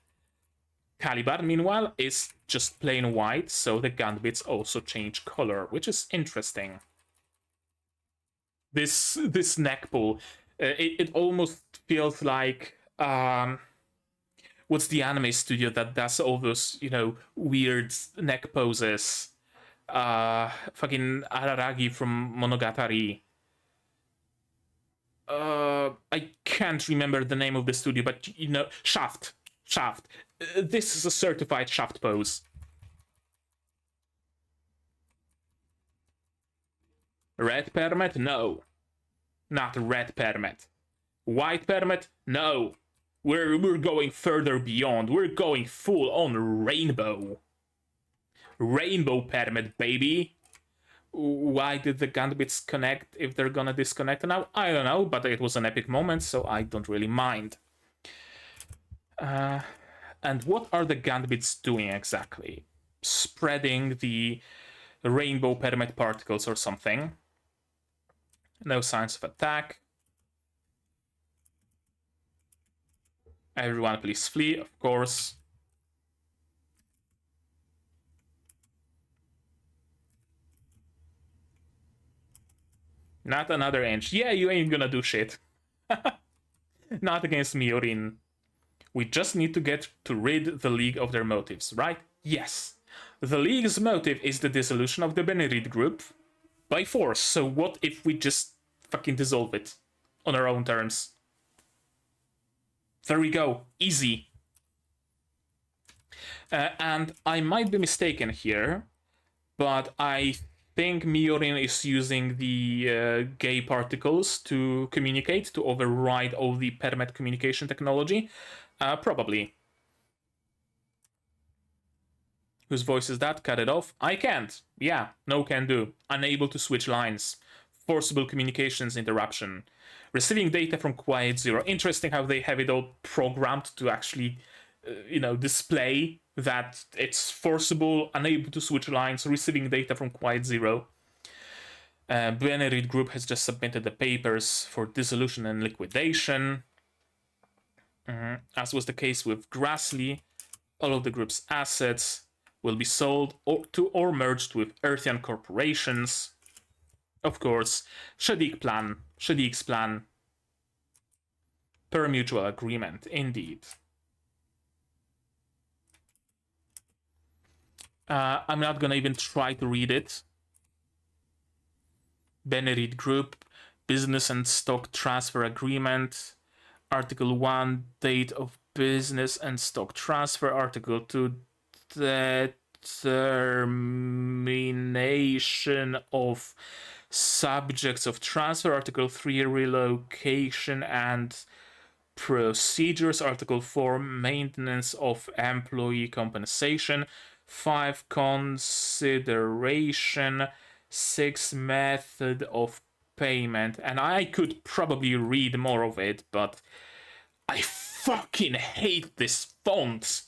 Caliban, meanwhile, is just plain white, so the Gambits also change color, which is interesting. This neck pull, it almost feels like what's the anime studio that does all those, weird neck poses? Fucking Araragi from Monogatari. I can't remember the name of the studio, but Shaft. This is a certified Shaft pose. Red permit? No. Not red permit. White permit? No. We're going further beyond. We're going full on rainbow. Rainbow permit, baby. Why did the Gambits connect if they're gonna disconnect now? I don't know, but it was an epic moment, so I don't really mind. And what are the Gambits doing exactly? Spreading the rainbow permit particles or something. No signs of attack. Everyone please flee, of course. Not another inch. Yeah, you ain't gonna do shit. Not against Miorine. We just need to get to rid the League of their motives, right? Yes. The League's motive is the dissolution of the Benerit Group by force, so what if we just fucking dissolve it on our own terms? There we go. Easy. And I might be mistaken here, but I think Miorine is using the gay particles to communicate, to override all the permit communication technology. Probably. Whose voice is that? Cut it off. I can't. Yeah, no can do. Unable to switch lines. Forcible communications interruption. Receiving data from Quiet Zero. Interesting how they have it all programmed to actually, display that it's forcible, unable to switch lines, receiving data from Quiet Zero. Benerit Group has just submitted the papers for dissolution and liquidation. As was the case with Grassley, all of the group's assets will be sold or merged with Earthian corporations. Of course, Shadik's plan. Per mutual agreement, indeed. I'm not gonna even try to read it. Benerit Group business and stock transfer agreement. Article 1, date of business and stock transfer. Article 2, determination of subjects of transfer. Article 3, relocation and procedures. Article 4, maintenance of employee compensation. 5, consideration. 6, method of payment. And I could probably read more of it, but I fucking hate this font.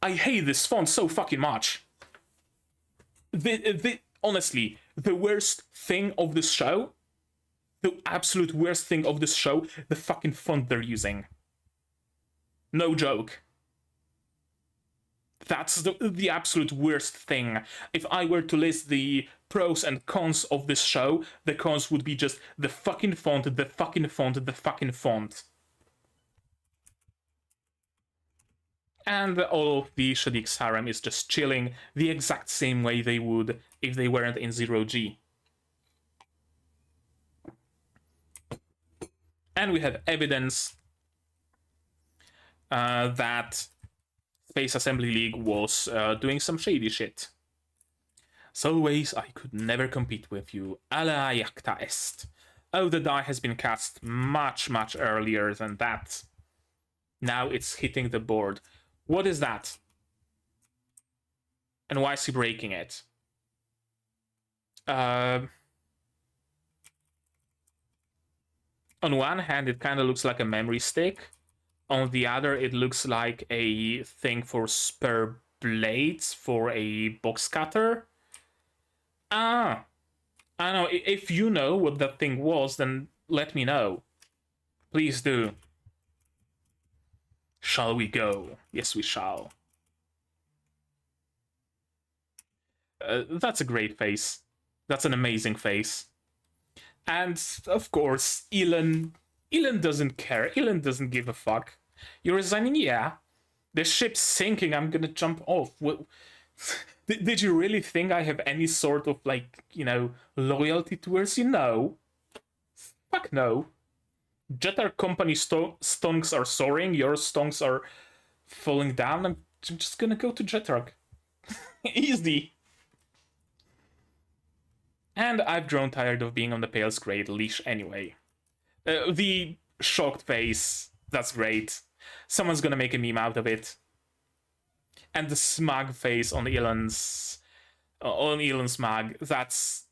I hate this font so fucking much. Honestly, the worst thing of this show, the absolute worst thing of this show, the fucking font they're using. No joke. That's the absolute worst thing. If I were to list the pros and cons of this show, the cons would be just the fucking font, the fucking font, the fucking font. And all of the Shadik's harem is just chilling the exact same way they would if they weren't in 0G. And we have evidence that Space Assembly League was doing some shady shit. Solways, I could never compete with you. Ala jacta est. Oh, the die has been cast much, much earlier than that. Now it's hitting the board. What is that? And why is he breaking it? On one hand, it kind of looks like a memory stick. On the other, it looks like a thing for spare blades for a box cutter. I don't know. If you know what that thing was, then let me know. Please do. Shall we go? Yes, we shall. That's a great face. That's an amazing face. And, of course, Elon doesn't care. Elon doesn't give a fuck. You're resigning? Yeah. The ship's sinking. I'm gonna jump off. What? Did you really think I have any sort of, like, you know, loyalty towards you? No. Fuck no. Jetar company stonks are soaring. Your stonks are falling down. I'm just gonna go to Jetar. Easy. And I've grown tired of being on the Pale's Great leash anyway. The shocked face, that's great. Someone's gonna make a meme out of it. And the smug face on Elon's mug, that's...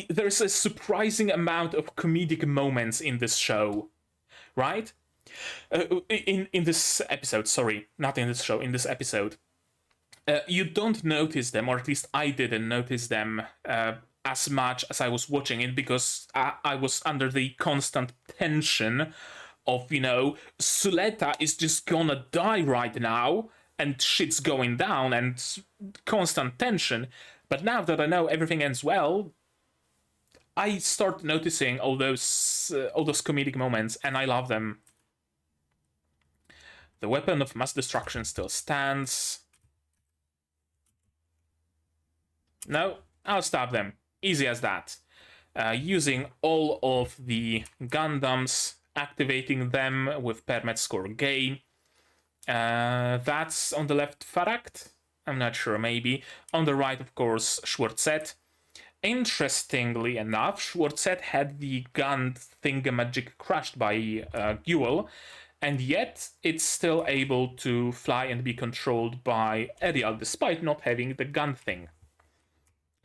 There's a surprising amount of comedic moments in this show, right? In this episode, sorry, not in this show, in this episode. You don't notice them, or at least I didn't notice them as much as I was watching it, because I was under the constant tension of, you know, Suletta is just gonna die right now, and shit's going down, and constant tension. But now that I know everything ends well, I start noticing all those comedic moments, and I love them. The weapon of mass destruction still stands. No, I'll stab them. Easy as that. Using all of the Gundams, activating them with permet score gain. That's on the left Farakt? I'm not sure, maybe. On the right, of course, Schwarzet. Interestingly enough, Schwarzet had the gun thingamagic crushed by Guel, and yet it's still able to fly and be controlled by Ariel, despite not having the gun thing.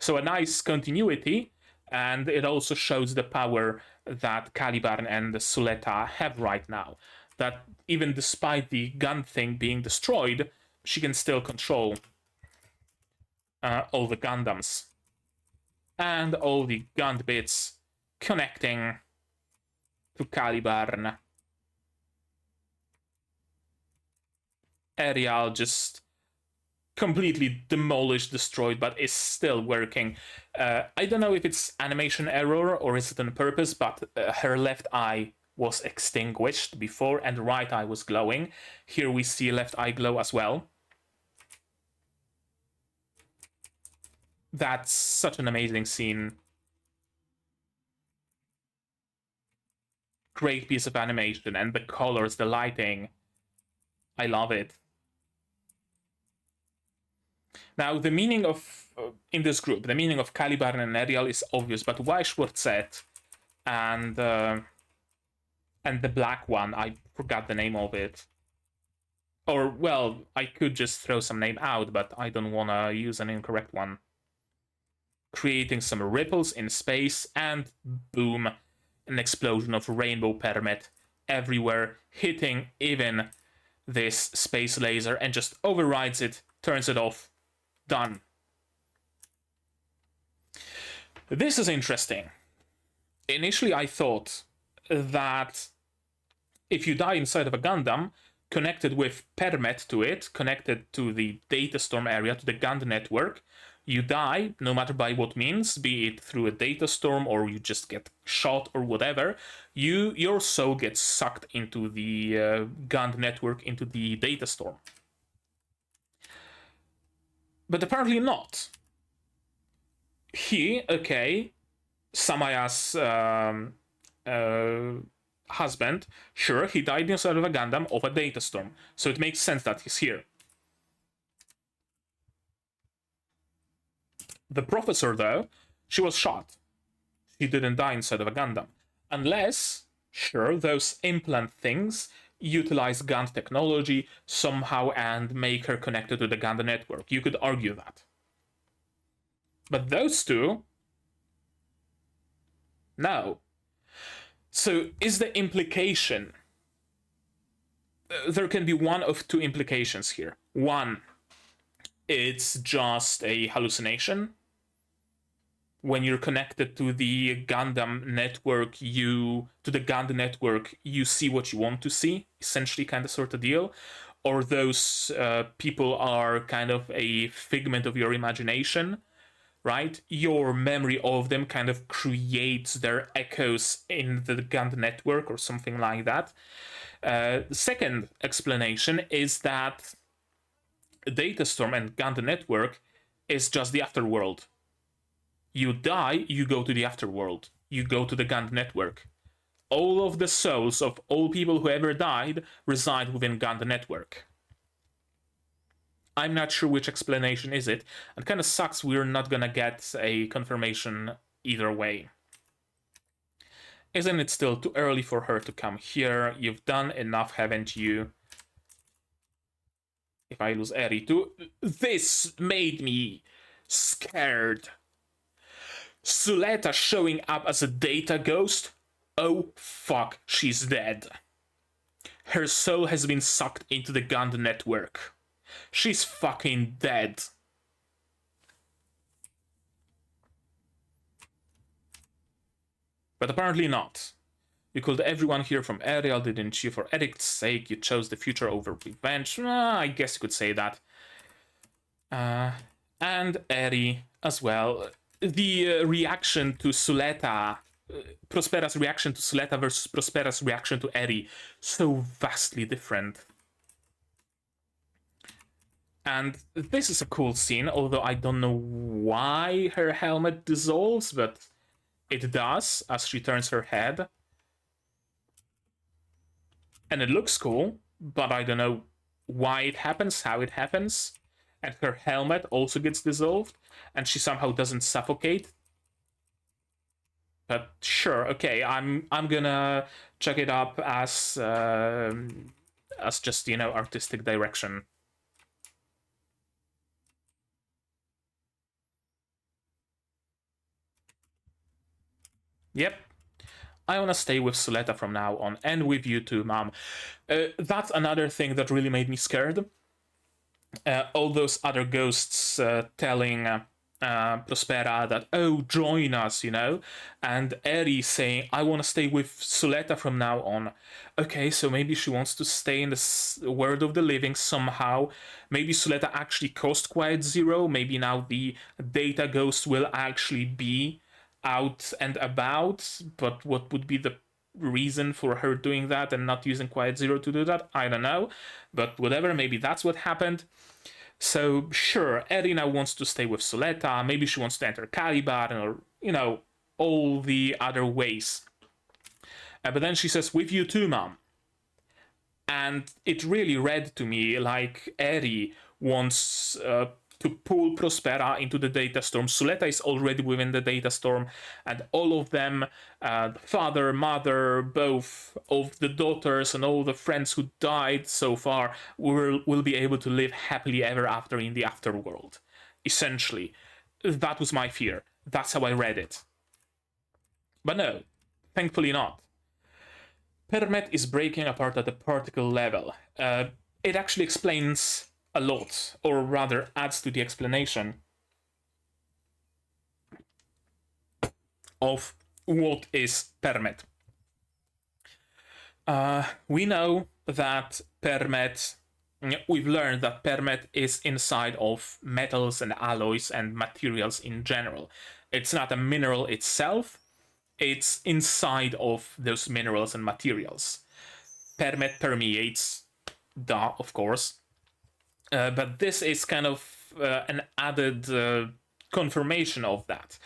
So a nice continuity, and it also shows the power that Caliban and Suletta have right now. That even despite the gun thing being destroyed, she can still control all the Gundams. And all the gun bits connecting to Caliban. Ariel just completely demolished, destroyed, but is still working. I don't know if it's animation error or is it on purpose, but her left eye was extinguished before and right eye was glowing. Here we see left eye glow as well. That's such an amazing scene. Great piece of animation, and the colors, the lighting. I love it. Now, the meaning of, in this group, the meaning of Caliban and Ariel is obvious, but why Schwarzette and the black one? I forgot the name of it. Or, well, I could just throw some name out, but I don't want to use an incorrect one. Creating some ripples in space, and boom, an explosion of rainbow permit everywhere, hitting even this space laser, and just overrides it, turns it off, done. This is interesting. Initially, I thought that if you die inside of a Gundam, connected with permit to it, connected to the data storm area, to the Gund network, you die, no matter by what means, be it through a data storm or you just get shot or whatever, your soul gets sucked into the Gund network, into the data storm. But apparently not. He, okay, Samaya's husband, sure, he died inside of a Gundam of a data storm, so it makes sense that he's here. The professor, though, she was shot. She didn't die inside of a Gundam. Unless, sure, those implant things utilize Gund technology somehow and make her connected to the Gund network. You could argue that. But those two, no. So is the implication... there can be one of two implications here. One, it's just a hallucination. When you're connected to the Gundam network, you see what you want to see, essentially, kind of sort of deal. Or those people are kind of a figment of your imagination, right? Your memory of them kind of creates their echoes in the Gund network or something like that. The second explanation is that Data Storm and Gund network is just the afterworld. You die, you go to the afterworld. You go to the Gund network. All of the souls of all people who ever died reside within Gund network. I'm not sure which explanation is it. It kind of sucks we're not gonna get a confirmation either way. Isn't it still too early for her to come here? You've done enough, haven't you? If I lose Eri too. This made me scared. Suletta showing up as a data ghost? Oh fuck, she's dead. Her soul has been sucked into the Gund network. She's fucking dead. But apparently not. You killed everyone here from Ariel, didn't you? For Eric's sake, you chose the future over revenge. I guess you could say that. And Eri as well. The reaction to Suletta, Prospera's reaction to Suletta versus Prospera's reaction to Eri, so vastly different. And this is a cool scene, although I don't know why her helmet dissolves, but it does as she turns her head. And it looks cool, but I don't know why it happens, how it happens. And her helmet also gets dissolved, and she somehow doesn't suffocate. But sure, okay, I'm gonna check it up as just, you know, artistic direction. Yep. I want to stay with Suletta from now on, and with you too, Mom. That's another thing that really made me scared. All those other ghosts telling Prospera that, oh, join us, you know? And Eri saying, I want to stay with Suletta from now on. Okay, so maybe she wants to stay in the world of the living somehow. Maybe Suletta actually caused Quiet Zero. Maybe now the data ghost will actually be out and about, but what would be the reason for her doing that and not using Quiet Zero to do that? I don't know, but whatever, maybe that's what happened. So sure, Eri now wants to stay with Suletta, maybe she wants to enter Caliban, or, you know, all the other ways. But then she says, with you too, mom. And it really read to me like Eri wants to pull Prospera into the data storm. Suletta is already within the data storm, and all of them, father, mother, both of the daughters, and all the friends who died so far, will be able to live happily ever after in the afterworld. Essentially, that was my fear. That's how I read it. But no, thankfully not. Permet is breaking apart at the particle level. It actually explains a lot, or rather adds to the explanation of what is Permet. We know that Permet, we've learned that Permet is inside of metals and alloys and materials in general. It's not a mineral itself, it's inside of those minerals and materials. Permet permeates, of course. But this is kind of an added confirmation of that.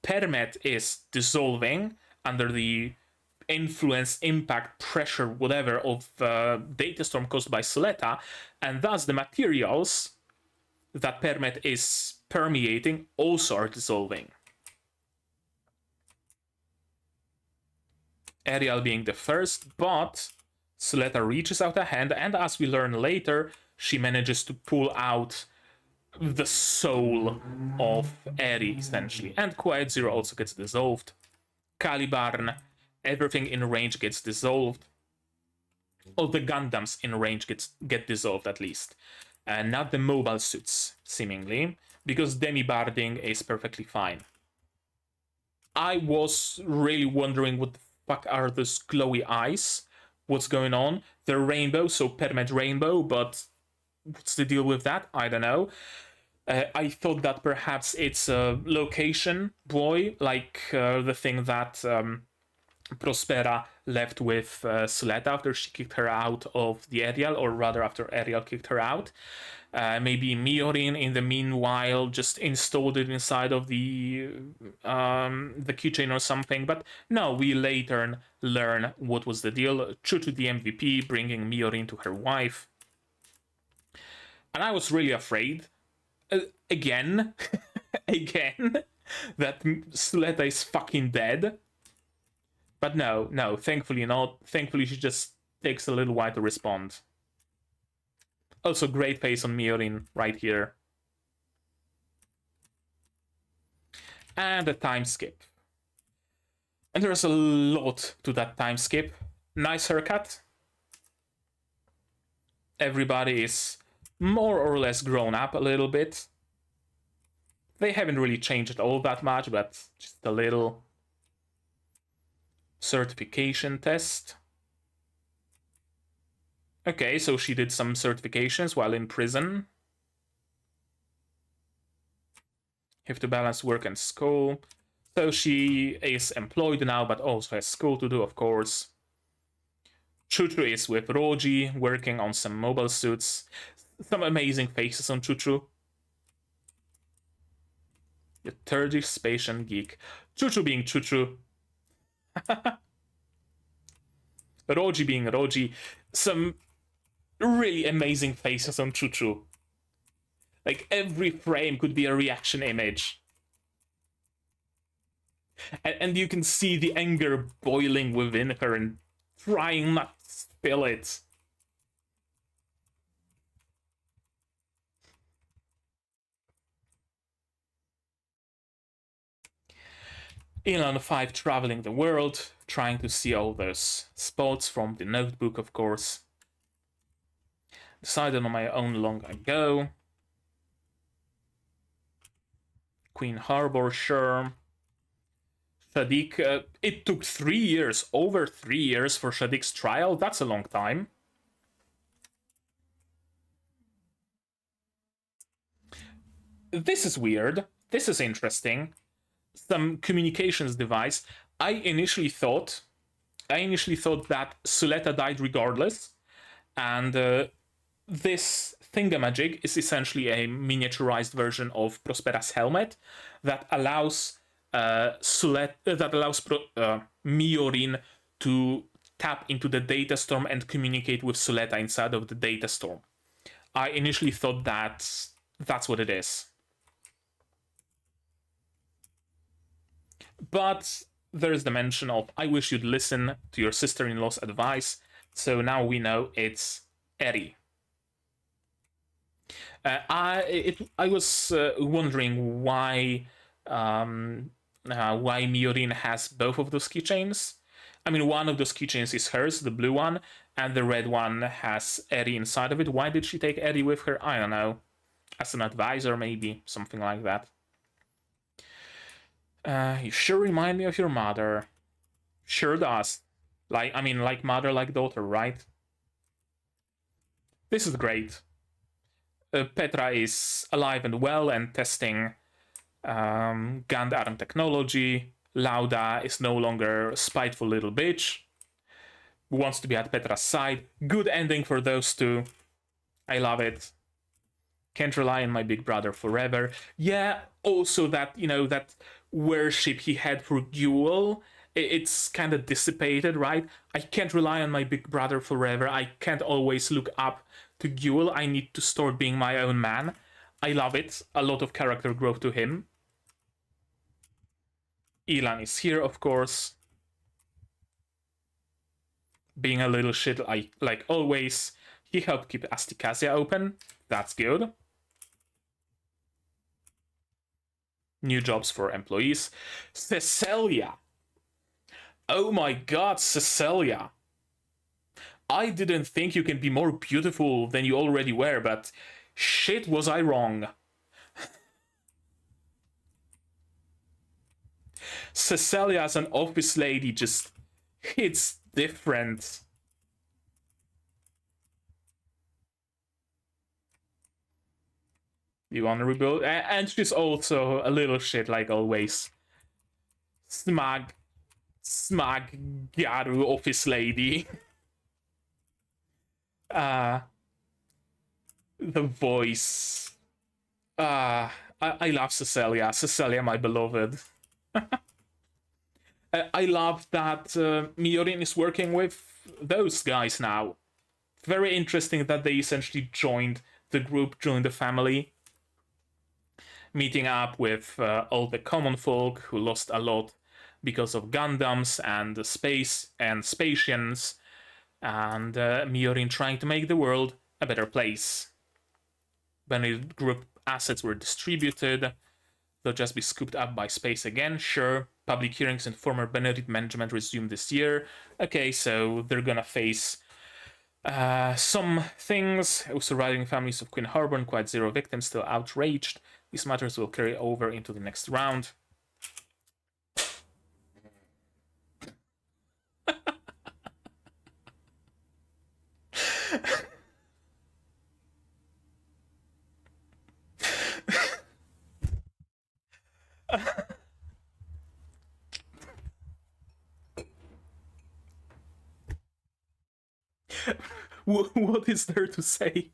Permet is dissolving under the influence, impact, pressure, whatever, of data storm caused by Suletta, and thus the materials that Permet is permeating also are dissolving. Ariel being the first, but Suletta reaches out a hand, and as we learn later, she manages to pull out the soul of Eri, essentially. And Quiet Zero also gets dissolved. Calibarn, everything in range gets dissolved. All the Gundams in range get dissolved, at least. Not the mobile suits, seemingly, because demi-barding is perfectly fine. I was really wondering what the fuck are those glowy eyes? What's going on? They're rainbow, so Permet rainbow, but what's the deal with that? I don't know. I thought that perhaps it's a location boy, like the thing that Prospera left with Suletta after she kicked her out of the Ariel, or rather after Ariel kicked her out. Maybe Miorine, in the meanwhile, just installed it inside of the keychain or something. But no, we later learn what was the deal. True to the MVP, bringing Miorine to her wife. And I was really afraid, again, that Suletta is fucking dead. But no, thankfully not. Thankfully she just takes a little while to respond. Also, great face on Miorine right here. And a time skip. And there's a lot to that time skip. Nice haircut. Everybody is more or less grown up a little bit. They haven't really changed all that much, but just a little. Certification test. Okay, so she did some certifications while in prison. Have to balance work and school. So she is employed now, but also has school to do, of course. Chuchu is with Roji, working on some mobile suits. Some amazing faces on Chuchu. The Turkish Spacian geek. Chuchu being Chuchu. Roji being Roji. Some really amazing faces on Chuchu. Like, every frame could be a reaction image. And you can see the anger boiling within her and trying not to spill it. Elan 5 traveling the world, trying to see all those spots from the notebook, of course. Decided on my own long ago. Queen Harbor, sure. Shaddiq, it took 3 years, over 3 years for Shaddiq's trial. That's a long time. This is weird. This is interesting. Some communications device. I initially thought that Suletta died regardless, and this thingamajig is essentially a miniaturized version of Prospera's helmet that allows Miorine to tap into the data storm and communicate with Suletta inside of the data storm. I initially thought that's what it is. But there's the mention of, I wish you'd listen to your sister-in-law's advice. So now we know it's Eri. I was wondering why Miorine has both of those keychains. I mean, one of those keychains is hers, the blue one, and the red one has Eri inside of it. Why did she take Eri with her? I don't know. As an advisor, maybe. Something like that. You sure remind me of your mother. Sure does. Like mother, like daughter, right? This is great. Petra is alive and well and testing Gundam technology. Lauda is no longer a spiteful little bitch who wants to be at Petra's side. Good ending for those two. I love it. Can't rely on my big brother forever. Yeah, also that, that worship he had for Guel, it's kind of dissipated, right? I can't rely on my big brother forever. I can't always look up to Guel. I need to start being my own man. I love it. A lot of character growth to him. Elan is here, of course. Being a little shit like always. He helped keep Asticassia open. That's good. New jobs for employees. Cecilia. Oh my god, Cecilia. I didn't think you can be more beautiful than you already were, but shit was I wrong. Cecilia as an office lady just hits different. You want to rebuild? And she's also a little shit like always. Smug Garu office lady. The voice. I love Cecilia. Cecilia, my beloved. I love that Miorine is working with those guys now. Very interesting that they essentially joined the group, joined the family. Meeting up with all the common folk who lost a lot because of Gundams and the space and Spatians, and Miorine trying to make the world a better place. Benerit Group assets were distributed. They'll just be scooped up by space again, sure. Public hearings and former Benerit management resumed this year. Okay, so they're gonna face some things. Surviving families of Queen Harbor, quite zero victims, still outraged. These matters will carry over into the next round. What is there to say?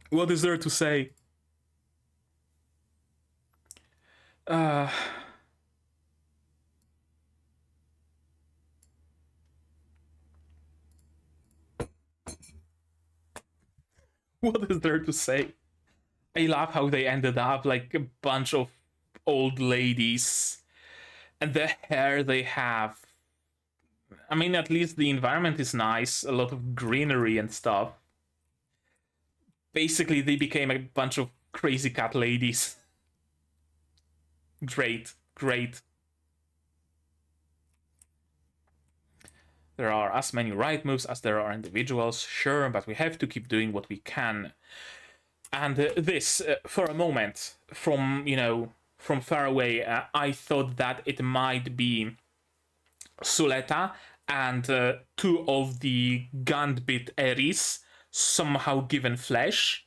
What is there to say? What is there to say? I love how they ended up like a bunch of old ladies. And the hair they have. I mean, at least the environment is nice. A lot of greenery and stuff. Basically, they became a bunch of crazy cat ladies. Great, great. There are as many right moves as there are individuals, sure, but we have to keep doing what we can. And this, for a moment, from far away, I thought that it might be Suletta and two of the Gundbit Eris somehow given flesh,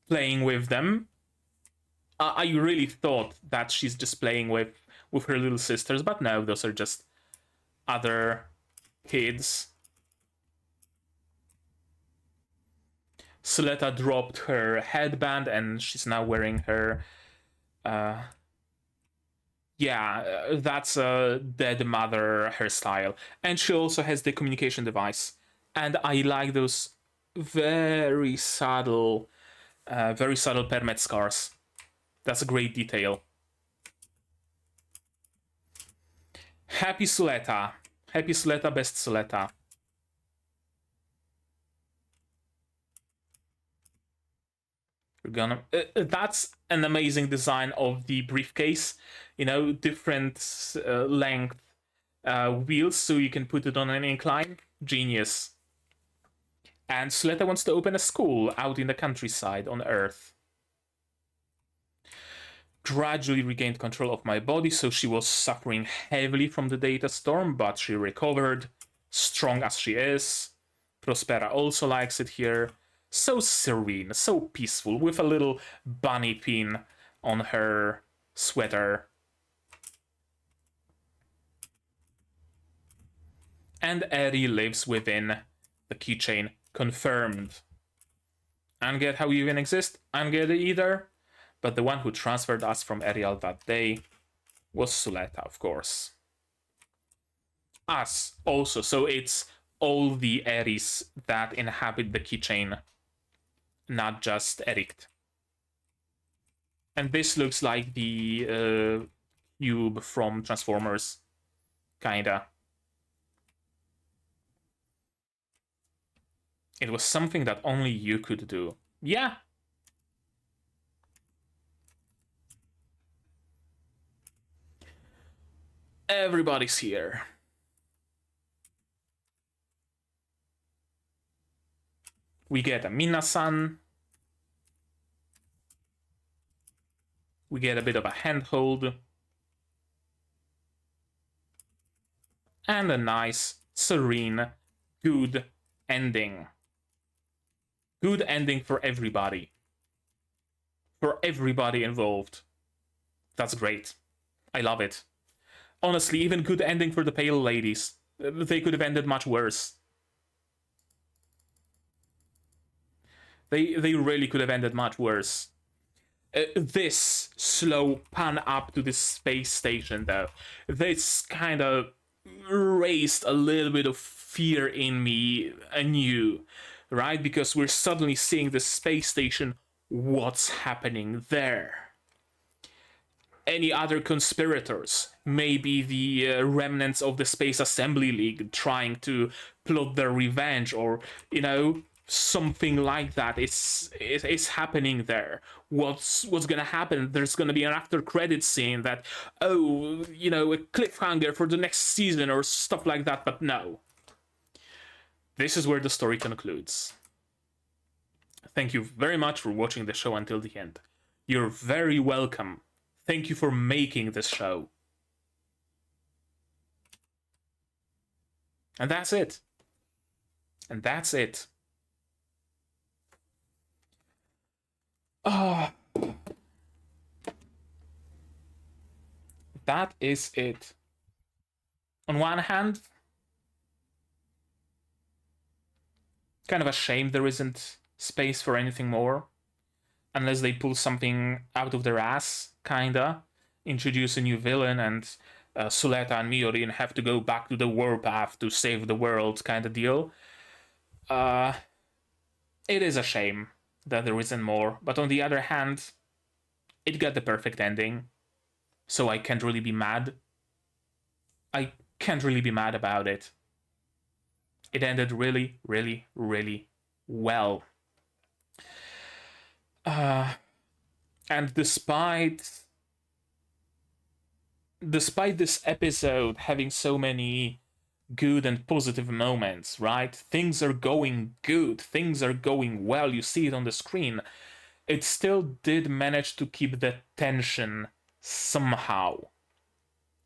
playing with them. I really thought that she's just playing with her little sisters, but no, those are just other kids. Suletta dropped her headband and she's now wearing her Yeah, that's a dead mother hairstyle. And she also has the communication device. And I like those very subtle permet scars. That's a great detail. Happy Suletta. Happy Suletta, best Suletta. We're gonna. That's an amazing design of the briefcase. You know, different length wheels so you can put it on an incline. Genius. And Suletta wants to open a school out in the countryside on Earth. Gradually regained control of my body, so she was suffering heavily from the data storm, but she recovered, strong as she is. Prospera also likes it here. So serene, so peaceful, with a little bunny pin on her sweater. And Eri lives within the keychain. Confirmed. I don't get how you even exist. I don't get it either. But the one who transferred us from Ariel that day was Suletta, of course. Us also, so it's all the Aries that inhabit the keychain, not just Eric. And this looks like the cube from Transformers, kinda. It was something that only you could do. Yeah. Everybody's here. We get a Minasan. We get a bit of a handhold. And a nice, serene, good ending. Good ending for everybody. For everybody involved. That's great. I love it. Honestly, even good ending for the Pale Ladies. They could have ended much worse. They really could have ended much worse. This slow pan up to this space station, though, this kind of raised a little bit of fear in me anew, right? Because we're suddenly seeing the space station. What's happening there? Any other conspirators? Maybe the remnants of the Space Assembly League trying to plot their revenge, or, you know, something like that is happening there. What's gonna happen? There's gonna be an after credit scene that, oh, you know, a cliffhanger for the next season or stuff like that, but no. This is where the story concludes. Thank you very much for watching the show until the end. You're very welcome. Thank you for making this show. And that's it. And that's it. Ah. That is it. On one hand, kind of a shame there isn't space for anything more. Unless they pull something out of their ass, kinda. Introduce a new villain and Suletta and Miorine have to go back to the warpath to save the world, kinda deal. It is a shame that there isn't more, but on the other hand, it got the perfect ending, so I can't really be mad. I can't really be mad about it. It ended really, really, really well. And despite this episode having so many good and positive moments, right? Things are going good, things are going well, you see it on the screen. It still did manage to keep the tension somehow.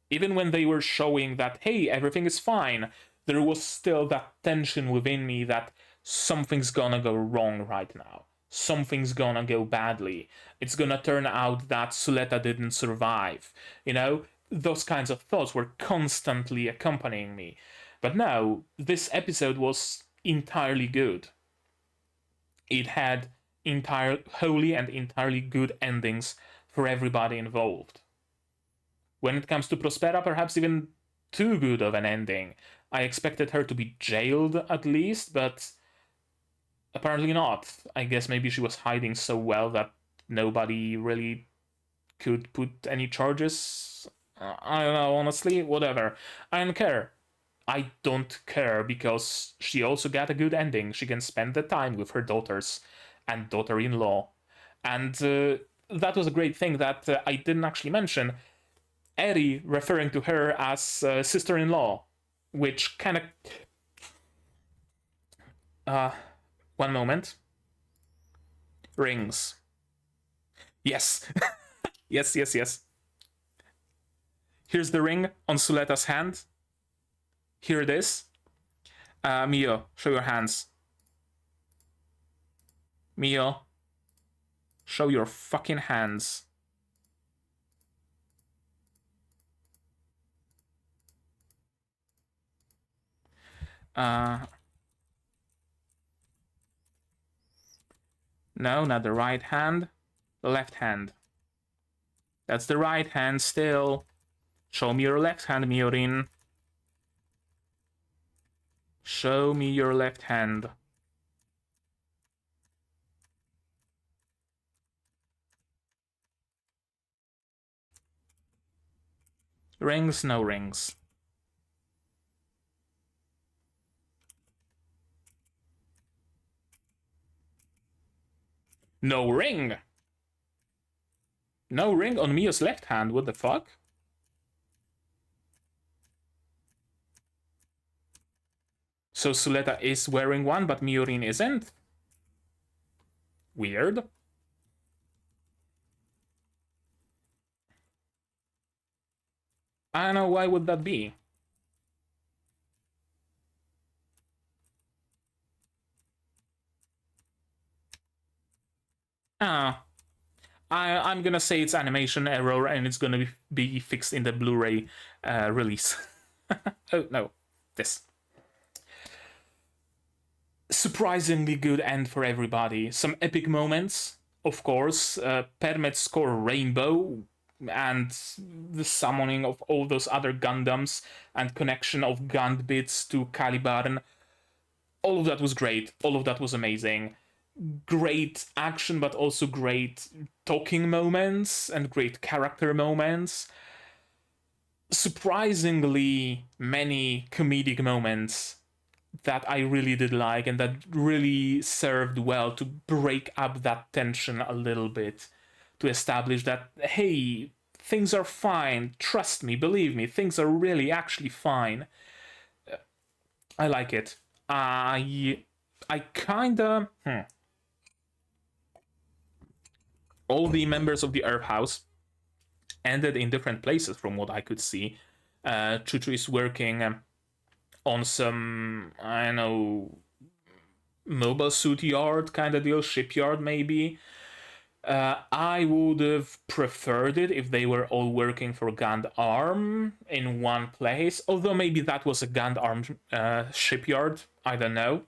Even when they were showing that, hey, everything is fine, there was still that tension within me that something's gonna go wrong right now. Something's gonna go badly. It's gonna turn out that Suletta didn't survive. You know, those kinds of thoughts were constantly accompanying me. But no, this episode was entirely good. It had wholly and entirely good endings for everybody involved. When it comes to Prospera, perhaps even too good of an ending. I expected her to be jailed at least, but apparently not. I guess maybe she was hiding so well that nobody really could put any charges. I don't know, honestly, whatever. I don't care. I don't care because she also got a good ending. She can spend the time with her daughters and daughter-in-law. And that was a great thing that I didn't actually mention. Eri referring to her as sister-in-law, which kind of... one moment. Rings. Yes. Yes, yes, yes. Here's the ring on Suletta's hand. Here it is. Mio, show your hands. Mio, show your fucking hands. No, not the right hand. The left hand. That's the right hand still. Show me your left hand, Miorine. Show me your left hand. Rings, no rings. No ring! No ring on Mio's left hand, what the fuck? So Suletta is wearing one, but Miorine isn't? Weird. I don't know, why would that be? Ah, I'm gonna say it's animation error and it's gonna be fixed in the Blu-ray release. Oh, no. This. Surprisingly good end for everybody. Some epic moments, of course. Permet's score Rainbow and the summoning of all those other Gundams and connection of Gund bits to Caliban. All of that was great. All of that was amazing. Great action, but also great talking moments and great character moments. Surprisingly many comedic moments that I really did like and that really served well to break up that tension a little bit, to establish that, hey, things are fine, trust me, believe me, things are really actually fine. I like it. I kinda... All the members of the Earth House ended in different places from what I could see. Chuchu is working on some, I don't know, mobile suit yard kind of deal, shipyard maybe. I would have preferred it if they were all working for Gund Arm in one place, although maybe that was a Gund Arm shipyard, I don't know.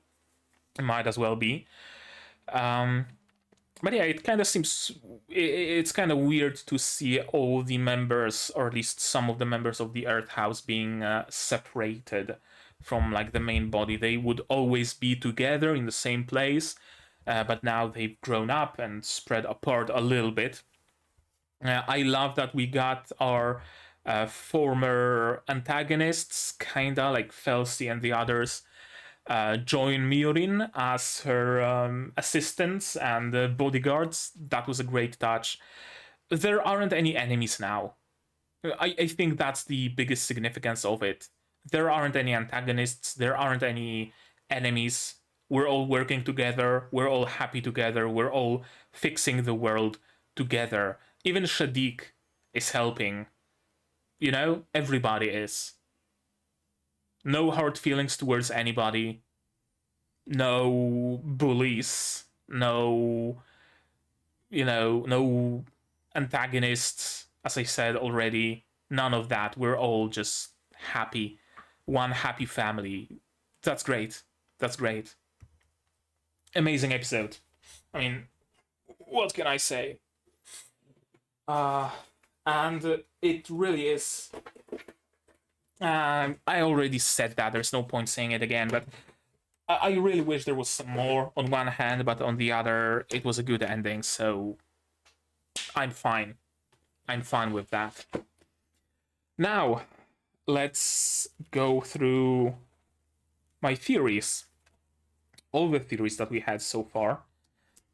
It might as well be. But yeah, it kind of seems... It's kind of weird to see all the members, or at least some of the members of the Earth House being separated from like the main body. They would always be together in the same place, but now they've grown up and spread apart a little bit. I love that we got our former antagonists, kinda like Felsi and the others, join Miorine as her assistants and bodyguards. That was a great touch. There aren't any enemies now. I think that's the biggest significance of it. There aren't any antagonists, there aren't any enemies. We're all working together, we're all happy together, we're all fixing the world together. Even Shadiq is helping. You know, everybody is. No hard feelings towards anybody. No bullies. No, no antagonists, as I said already. None of that. We're all just happy. One happy family. That's great. That's great. Amazing episode. I mean, what can I say? And it really is. I already said that, there's no point saying it again, but I really wish there was some more on one hand, but on the other, it was a good ending, so I'm fine. I'm fine with that. Now, let's go through my theories. All the theories that we had so far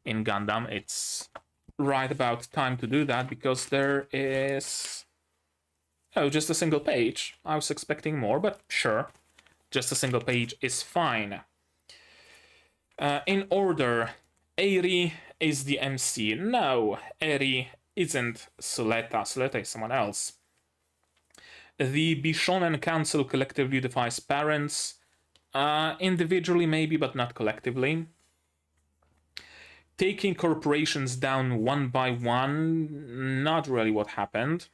in Gundam. It's right about time to do that because there is... Oh, just a single page. I was expecting more, but sure. Just a single page is fine. In order, Eri is the MC. No, Eri isn't Suletta. Suletta is someone else. The Bishonen Council collectively defies parents. Individually maybe, but not collectively. Taking corporations down one by one, not really what happened.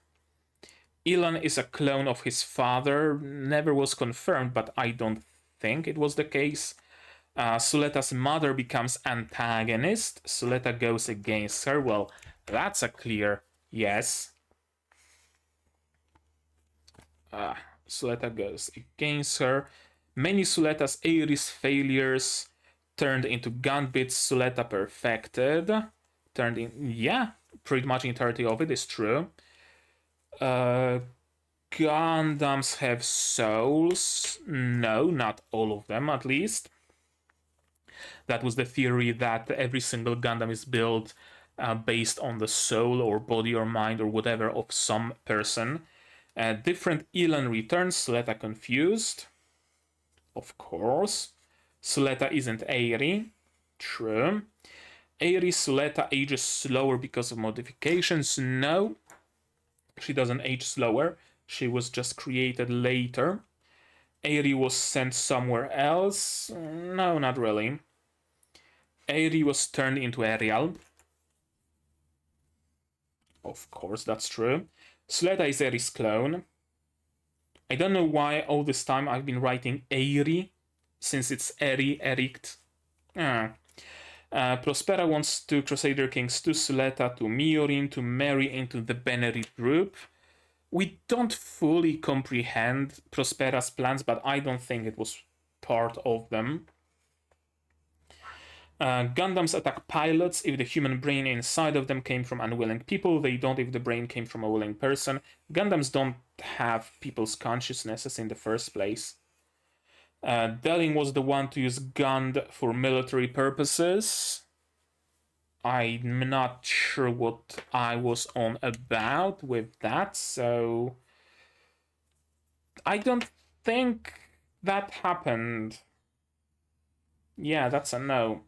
Ilan is a clone of his father, never was confirmed, but I don't think it was the case. Suletta's mother becomes antagonist. Suletta goes against her. Well, that's a clear yes. Suletta goes against her. Many Suletta's Ares failures turned into Gunbits. Suletta perfected. Turned in, yeah, pretty much entirety of it is true. Gundams have souls. No, not all of them, at least. That was the theory, that every single Gundam is built based on the soul or body or mind or whatever of some person. Different Elan returns. Suletta confused. Of course. Suletta isn't Eri. True. Eri Suletta ages slower because of modifications. No. She doesn't age slower. She was just created later. Eri was sent somewhere else. No, not really. Eri was turned into Ariel. Of course, that's true. Suletta is Eri's clone. I don't know why all this time I've been writing Eri, since it's Eri, Erikt. Prospera wants to Crusader Kings to Suletta, to Miorine, to marry into the Benerit Group. We don't fully comprehend Prospera's plans, but I don't think it was part of them. Gundams attack pilots if the human brain inside of them came from unwilling people. They don't if the brain came from a willing person. Gundams don't have people's consciousnesses in the first place. Delling was the one to use Gund for military purposes. I'm not sure what I was on about with that, so I don't think that happened. Yeah, that's a no.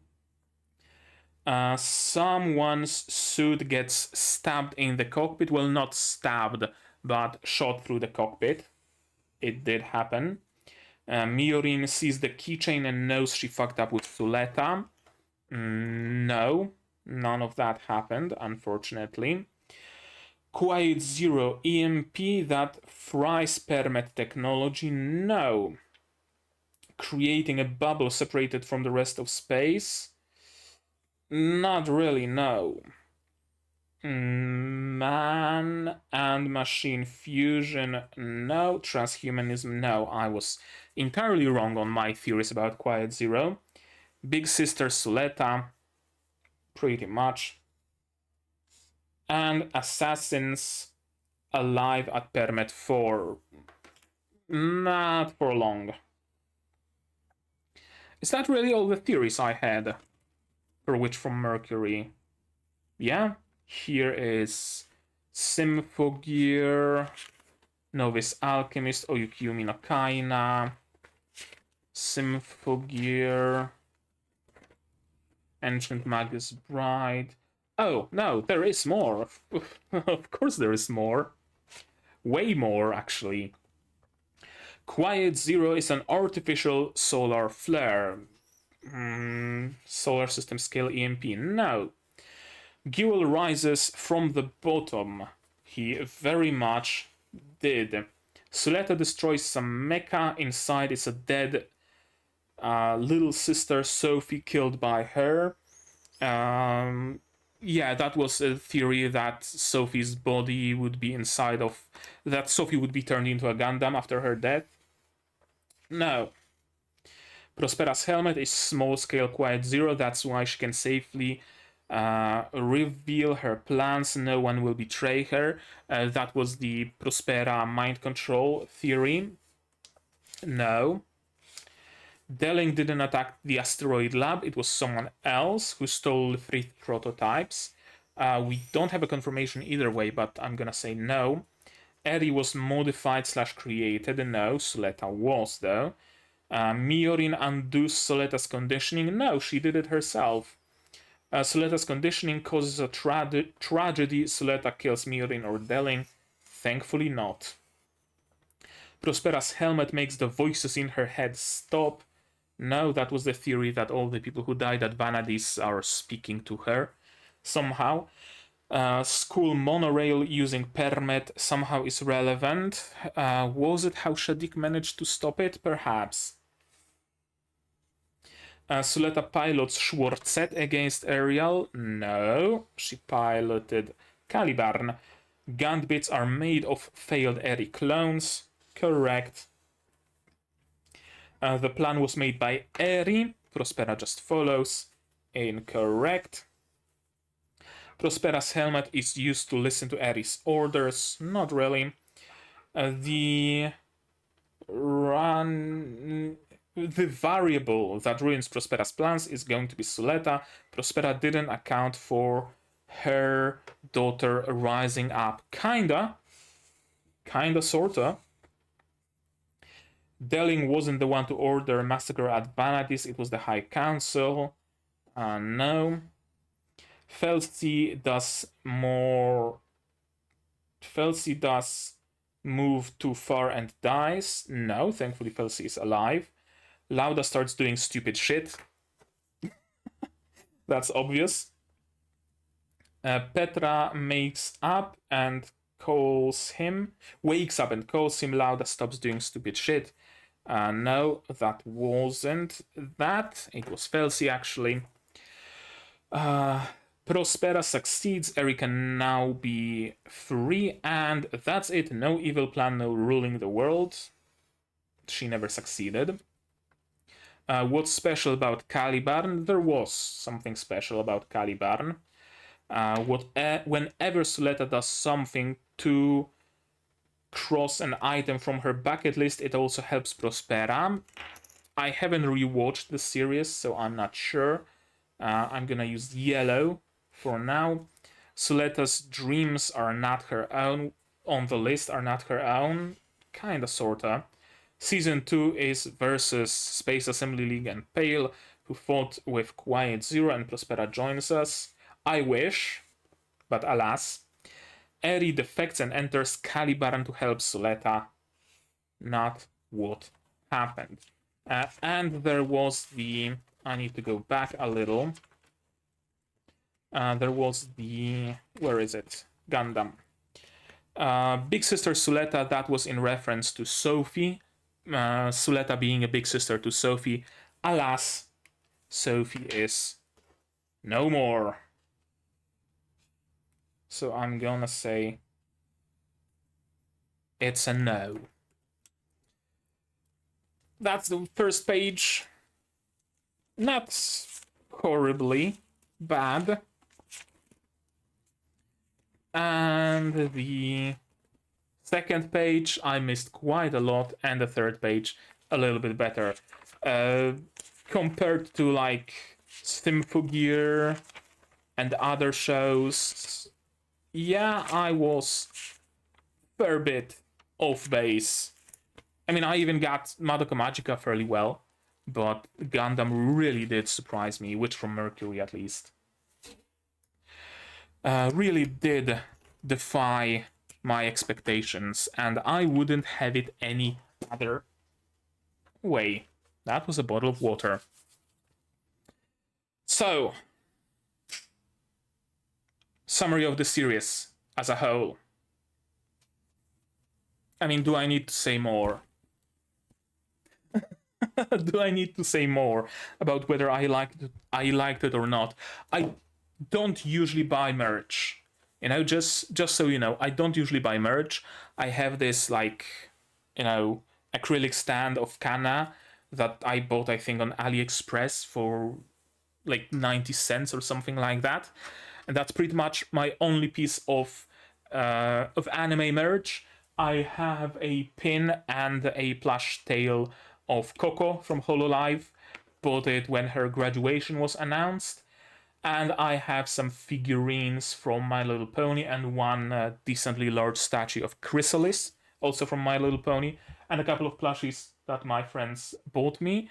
Someone's suit gets stabbed in the cockpit. Well, not stabbed, but shot through the cockpit. It did happen. Miorine sees the keychain and knows she fucked up with Suletta. No, none of that happened, unfortunately. Quiet Zero EMP that fries permet technology. No. Creating a bubble separated from the rest of space. Not really, no. Man and machine fusion, no. Transhumanism, no. I was entirely wrong on my theories about Quiet Zero. Big Sister Suletta, pretty much. And assassins alive at Permet 4. Not for long. Is that really all the theories I had? For which from Mercury? Yeah, here is Symphogear, Novice Alchemist, Oyukyumi no Kaina, Symphogear, Ancient Magus Bride. Oh, no, there is more. Of course there is more. Way more, actually. Quiet Zero is an artificial solar flare. Solar system scale EMP. No. Guel rises from the bottom. He very much did. Suletta destroys some mecha. Inside is a dead little sister Sophie, killed by her. Yeah, that was a theory that Sophie's body would be inside of... that Sophie would be turned into a Gundam after her death. No. Prospera's helmet is small-scale Quiet Zero, that's why she can safely reveal her plans. No one will betray her. That was the Prospera mind control theory. No. Delling didn't attack the asteroid lab, it was someone else who stole the 3 prototypes. We don't have a confirmation either way, but I'm gonna say no. Eri was modified / created, no. Suletta was, though. Miorine undoes Suletta's conditioning, no, she did it herself. Suletta's conditioning causes a tragedy, Suletta kills Miorine or Delling, thankfully not. Prospera's helmet makes the voices in her head stop. No, that was the theory that all the people who died at Vanadis are speaking to her somehow. School monorail using Permet somehow is relevant. Was it how Shadik managed to stop it? Perhaps. Suletta pilots Schwarzet against Ariel? No, she piloted Calibarn. Gun-bits are made of failed Eri clones. Correct. The plan was made by Eri. Prospera just follows. Incorrect. Prospera's helmet is used to listen to Eri's orders. Not really. The variable that ruins Prospera's plans is going to be Suletta. Prospera didn't account for her daughter rising up. Kinda, sorta. Delling wasn't the one to order massacre at Vanadis, it was the High Council. No. Felsi does move too far and dies. No, thankfully Felsi is alive. Lauda starts doing stupid shit. That's obvious. Petra wakes up and calls him. Lauda stops doing stupid shit. No, that wasn't that. It was Felsi, actually. Prospera succeeds. Eri can now be free, and that's it. No evil plan, no ruling the world. She never succeeded. What's special about Calibarn? There was something special about Calibarn. Whenever Suletta does something to cross an item from her bucket list, it also helps Prospera. I haven't rewatched the series, so I'm not sure. I'm gonna use yellow for now. Suletta's dreams are not her own. On the list are not her own. Kinda, sorta. Season 2 is versus Space Assembly League and Pale, who fought with Quiet Zero, and Prospera joins us. I wish, but alas. Eri defects and enters Calibarn to help Suletta. Not what happened. And there was the... I need to go back a little. There was the... Where is it? Gundam. Big Sister Suletta, that was in reference to Sophie. Suletta being a big sister to Sophie. Alas, Sophie is no more. So I'm gonna say it's a no. That's the first page. Not horribly bad. And the second page I missed quite a lot, and the third page a little bit better. Compared to like Symphogear and other shows, yeah, I was a fair bit off base. I mean, I even got Madoka Magica fairly well, but Gundam really did surprise me, Witch from Mercury at least. Really did defy my expectations, and I wouldn't have it any other way. That was a bottle of water. So, summary of the series as a whole. I mean, do I need to say more? Do I need to say more about whether I liked it or not? don't usually buy merch. Just so you know, I don't usually buy merch. I have this like, acrylic stand of Kana that I bought, I think, on AliExpress for like 90 cents or something like that. And that's pretty much my only piece of anime merch. I have a pin and a plush tail of Coco from Hololive. Bought it when her graduation was announced. And I have some figurines from My Little Pony and one decently large statue of Chrysalis, also from My Little Pony, and a couple of plushies that my friends bought me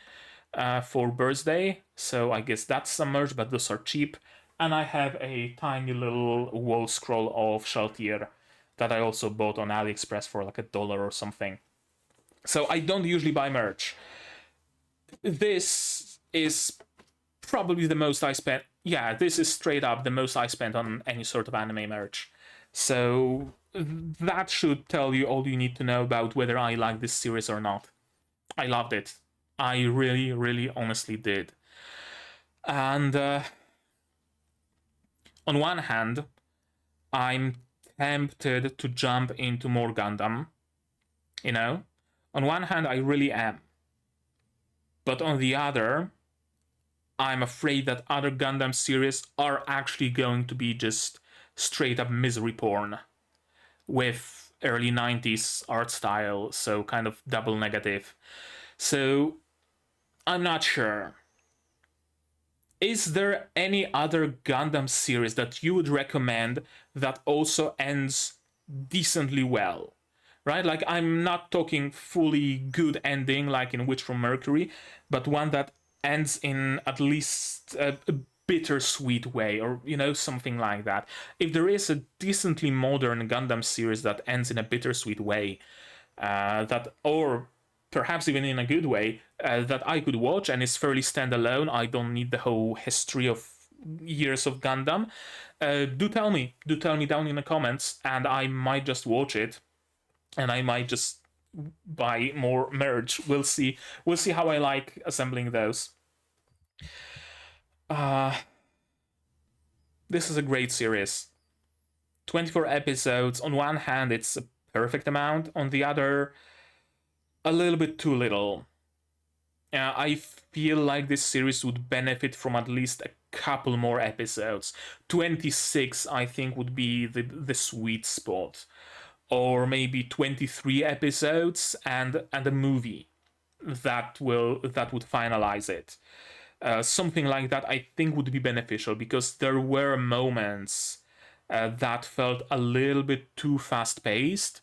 for birthday. So I guess that's some merch, but those are cheap. And I have a tiny little wall scroll of Shaltier that I also bought on AliExpress for like $1 or something. So I don't usually buy merch. This is probably the most I spent. Yeah, this is straight up the most I spent on any sort of anime merch. So that should tell you all you need to know about whether I like this series or not. I loved it. I really, really honestly did. And on one hand, I'm tempted to jump into more Gundam. On one hand, I really am. But on the other, I'm afraid that other Gundam series are actually going to be just straight up misery porn with early 90s art style, so kind of double negative. So I'm not sure. Is there any other Gundam series that you would recommend that also ends decently well? Right? Like, I'm not talking fully good ending like in Witch from Mercury, but one that ends in at least a bittersweet way, or something like that. If there is a decently modern Gundam series that ends in a bittersweet way, or perhaps even in a good way, that I could watch and is fairly standalone, I don't need the whole history of years of Gundam, do tell me down in the comments, and I might just watch it, and I might just buy more merch. We'll see how I like assembling those. This is a great series. 24 episodes. On one hand, it's a perfect amount. On the other, a little bit too little. I feel like this series would benefit from at least a couple more episodes. 26, I think, would be the sweet spot. Or maybe 23 episodes and a movie that would finalize it. Something like that I think would be beneficial, because there were moments that felt a little bit too fast-paced.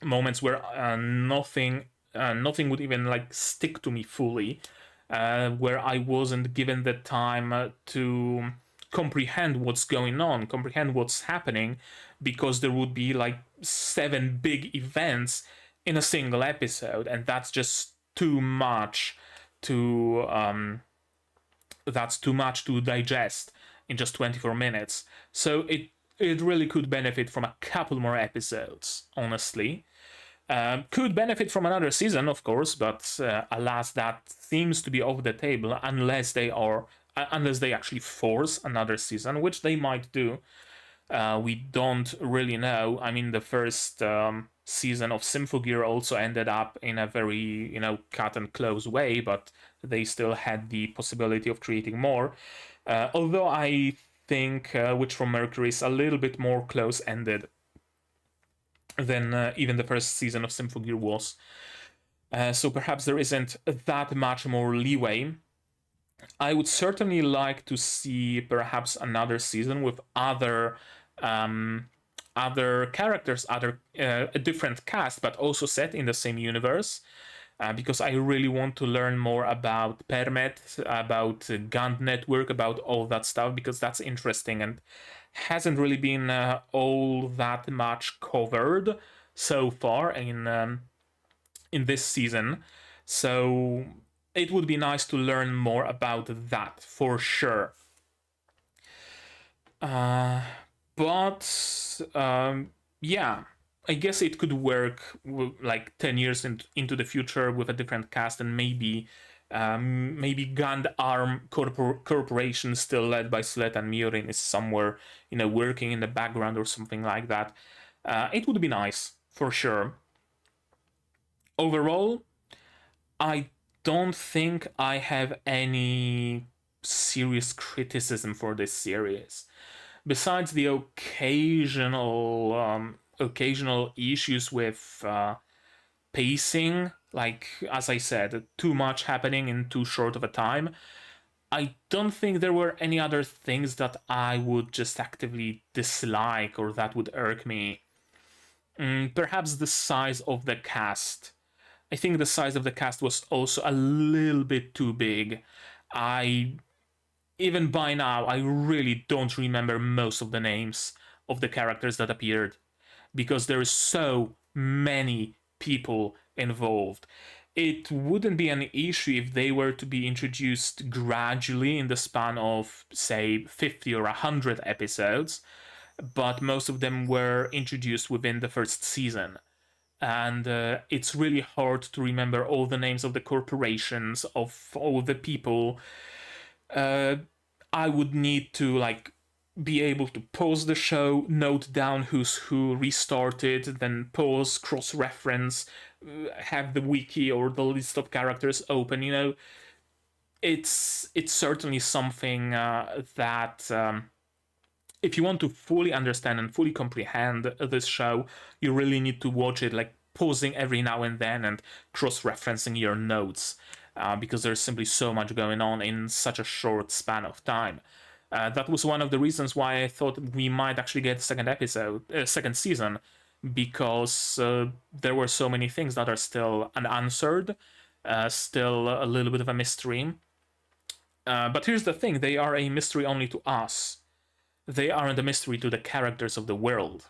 Moments where nothing would even like stick to me fully, where I wasn't given the time to comprehend what's going on, comprehend what's happening, because there would be like 7 big events in a single episode, and that's just too much to digest in just 24 minutes. So it really could benefit from a couple more episodes, honestly. Could benefit from another season, of course, but alas, that seems to be off the table unless they actually force another season, which they might do. We don't really know. I mean, the first season of Symphogear also ended up in a very, cut and close way, but they still had the possibility of creating more. Although I think Witch from Mercury is a little bit more close-ended than even the first season of Symphogear was. So perhaps there isn't that much more leeway. I would certainly like to see perhaps another season with other characters, a different cast, but also set in the same universe. Because I really want to learn more about Permet, about Gund Network, about all that stuff, because that's interesting and hasn't really been all that much covered so far in this season. So it would be nice to learn more about that for sure. Yeah, I guess it could work like 10 years into the future with a different cast, and maybe Maybe Gundam Corporation, still led by Suletta and Miorine, is somewhere, working in the background or something like that. It would be nice, for sure. Overall, I don't think I have any serious criticism for this series. Besides the occasional issues with pacing, like, as I said, too much happening in too short of a time, I don't think there were any other things that I would just actively dislike or that would irk me. Perhaps the size of the cast. I think the size of the cast was also a little bit too big. Even by now, I really don't remember most of the names of the characters that appeared, because there is so many people involved. It wouldn't be an issue if they were to be introduced gradually in the span of, say, 50 or 100 episodes, but most of them were introduced within the first season. And it's really hard to remember all the names of the corporations, of all the people. I would need to, like, be able to pause the show, note down who's who, restart it, then pause, cross-reference, have the wiki or the list of characters open. It's certainly something that if you want to fully understand and fully comprehend this show, you really need to watch it, like, pausing every now and then and cross-referencing your notes, because there's simply so much going on in such a short span of time. That was one of the reasons why I thought we might actually get a second season, because there were so many things that are still unanswered, still a little bit of a mystery. But here's the thing, they are a mystery only to us. They aren't a mystery to the characters of the world,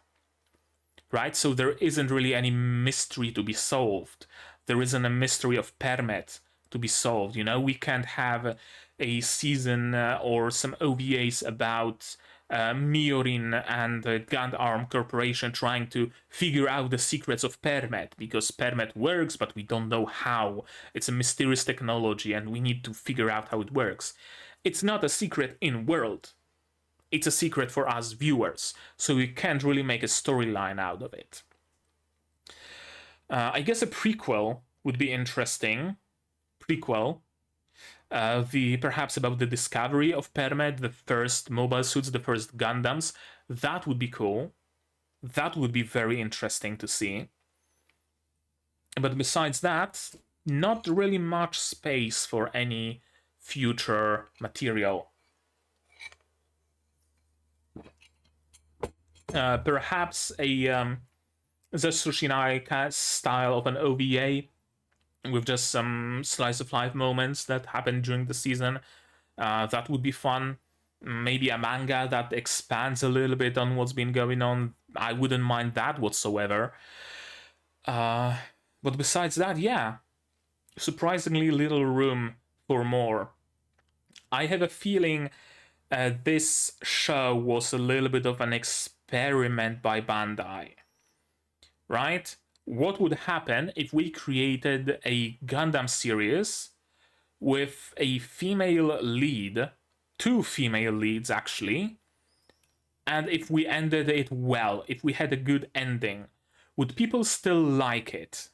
right? So there isn't really any mystery to be solved. There isn't a mystery of Permet to be solved. We can't have a season or some OVAs about Miorine and the Gundam Corporation trying to figure out the secrets of Permet, because Permet works, but we don't know how. It's a mysterious technology and we need to figure out how it works. It's not a secret in world. It's a secret for us viewers, so we can't really make a storyline out of it. I guess a prequel would be interesting. Perhaps about the discovery of Permet, the first mobile suits, the first Gundams. That would be cool. That would be very interesting to see. But besides that, not really much space for any future material. Perhaps a Zetsushinai style of an OVA with just some slice of life moments that happened during the season. That would be fun. Maybe a manga that expands a little bit on what's been going on. I wouldn't mind that whatsoever. But besides that, yeah, surprisingly little room for more. I have a feeling this show was a little bit of an experiment by Bandai, right? What would happen if we created a Gundam series with a female lead, two female leads actually, and if we ended it well, if we had a good ending, would people still like it?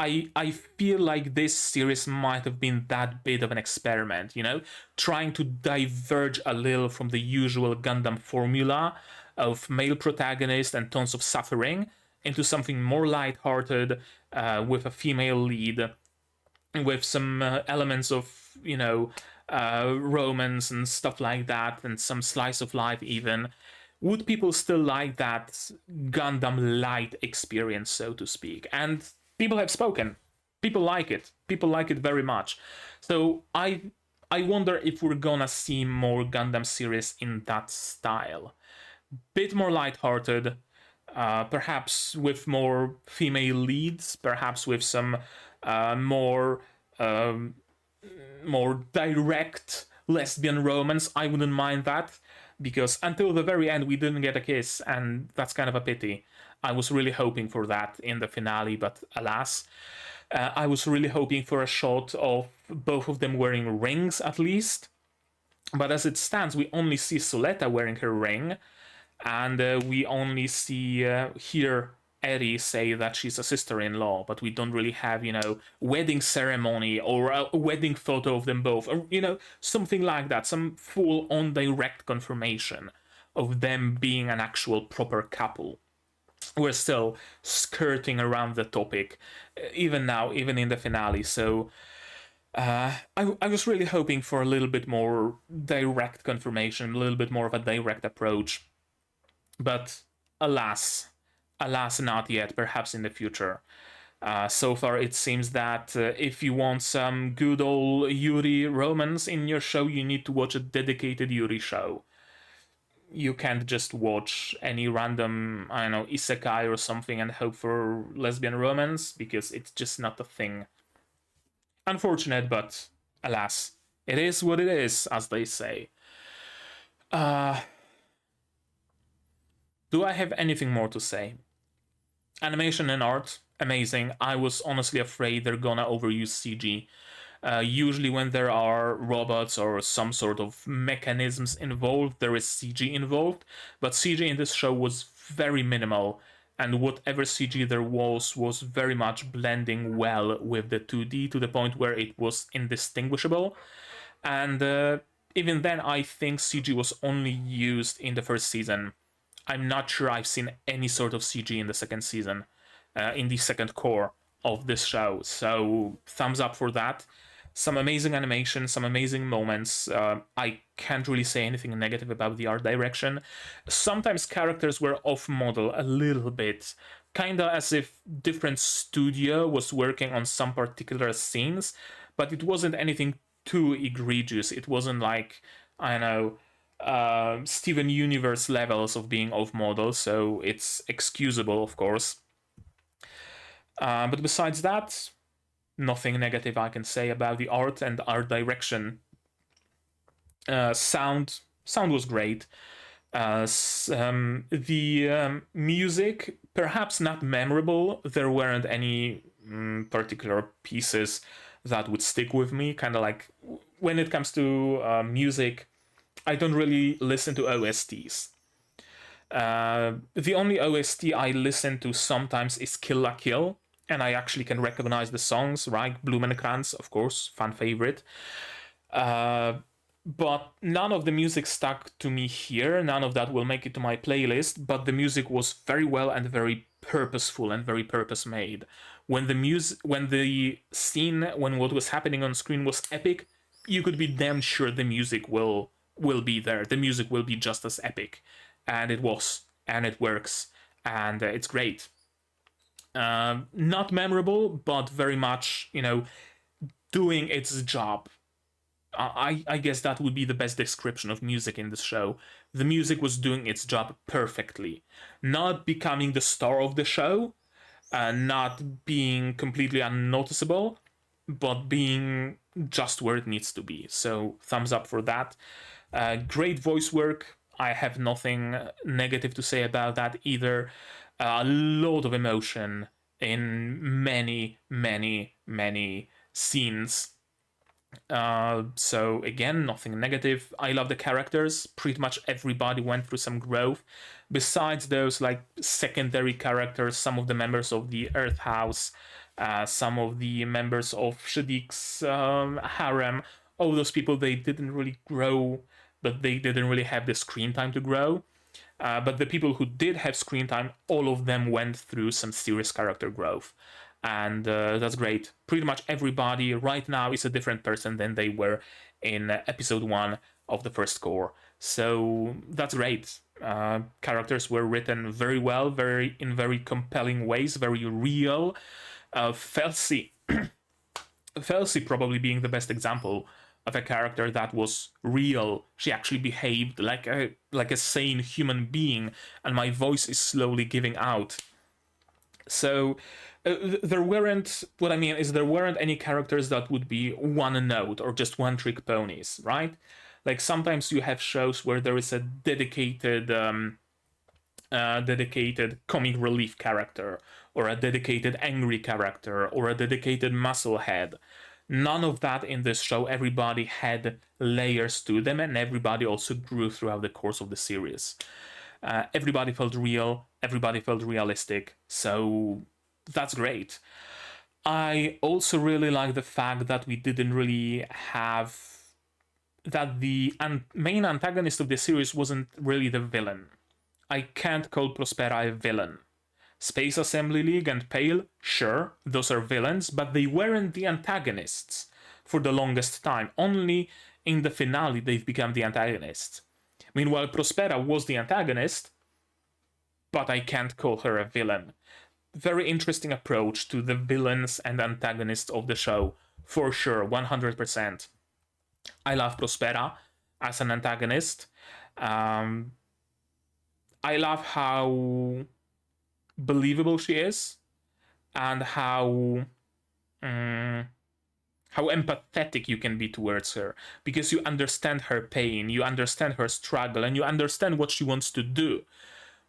I feel like this series might have been that bit of an experiment, trying to diverge a little from the usual Gundam formula of male protagonist and tons of suffering into something more lighthearted, with a female lead, with some elements of, romance and stuff like that, and some slice of life even. Would people still like that Gundam light experience, so to speak? And people have spoken. People like it. People like it very much. So I wonder if we're gonna see more Gundam series in that style. Bit more lighthearted, perhaps with more female leads, perhaps with some more direct lesbian romance. I wouldn't mind that, because until the very end we didn't get a kiss, and that's kind of a pity. I was really hoping for that in the finale, but alas. I was really hoping for a shot of both of them wearing rings at least. But as it stands, we only see Suletta wearing her ring, and we only see hear Eddie say that she's a sister-in-law, but we don't really have, wedding ceremony or a wedding photo of them both, or, something like that, some full-on direct confirmation of them being an actual proper couple. We're still skirting around the topic, even now, even in the finale, so I was really hoping for a little bit more direct confirmation, a little bit more of a direct approach. But alas, not yet, perhaps in the future. So far, it seems that if you want some good old Yuri romance in your show, you need to watch a dedicated Yuri show. You can't just watch any random, I don't know, isekai or something and hope for lesbian romance, because it's just not a thing. Unfortunate, but alas, it is what it is, as they say. Do I have anything more to say? Animation and art, amazing. I was honestly afraid they're gonna overuse CG. Usually when there are robots or some sort of mechanisms involved, there is CG involved, but CG in this show was very minimal, and whatever CG there was very much blending well with the 2D to the point where it was indistinguishable. And even then, I think CG was only used in the first season. I'm not sure I've seen any sort of CG in the second season, in the second core of this show. So thumbs up for that. Some amazing animation, some amazing moments. I can't really say anything negative about the art direction. Sometimes characters were off model a little bit, kinda as if different studio was working on some particular scenes, but it wasn't anything too egregious. It wasn't like, I don't know, Steven Universe levels of being off model, so it's excusable, of course. But besides that, nothing negative I can say about the art and art direction. Sound was great. The music, perhaps not memorable. There weren't any particular pieces that would stick with me. Kind of like when it comes to music, I don't really listen to OSTs. The only OST I listen to sometimes is Kill la Kill, and I actually can recognize the songs, right? Blumenkranz, of course, fan favorite. But none of the music stuck to me here. None of that will make it to my playlist, but the music was very well and very purposeful and very purpose made. When the scene, when what was happening on screen was epic, you could be damn sure the music will be there. The music will be just as epic, and it was, and it works, and it's great. Not memorable, but very much, doing its job. I guess that would be the best description of music in this show. The music was doing its job perfectly. Not becoming the star of the show, not being completely unnoticeable, but being just where it needs to be. So thumbs up for that. Great voice work. I have nothing negative to say about that either. A lot of emotion in many, many, many scenes. So again, nothing negative. I love the characters. Pretty much everybody went through some growth. Besides those like secondary characters, some of the members of the Earth House, some of the members of Shadik's harem, all those people, they didn't really grow, but they didn't really have the screen time to grow. But the people who did have screen time, all of them went through some serious character growth. And that's great. Pretty much everybody right now is a different person than they were in episode 1 of the first core. So that's great. Characters were written very well, in very compelling ways, very real. Felsi probably being the best example of a character that was real. She actually behaved like a sane human being, and my voice is slowly giving out. So there weren't, what I mean is there weren't any characters that would be one note or just one trick ponies, right? Like sometimes you have shows where there is a dedicated comic relief character, or a dedicated angry character, or a dedicated muscle head. None of that in this show. Everybody had layers to them, and everybody also grew throughout the course of the series. Everybody felt real, everybody felt realistic, so that's great. I also really like the fact that we didn't really have that the main antagonist of the series wasn't really the villain. I can't call Prospera a villain. Space Assembly League and Pale, sure, those are villains, but they weren't the antagonists for the longest time. Only in the finale they've become the antagonists. Meanwhile, Prospera was the antagonist, but I can't call her a villain. Very interesting approach to the villains and antagonists of the show, for sure, 100%. I love Prospera as an antagonist. I love how believable she is, and how empathetic you can be towards her, because you understand her pain, you understand her struggle, and you understand what she wants to do,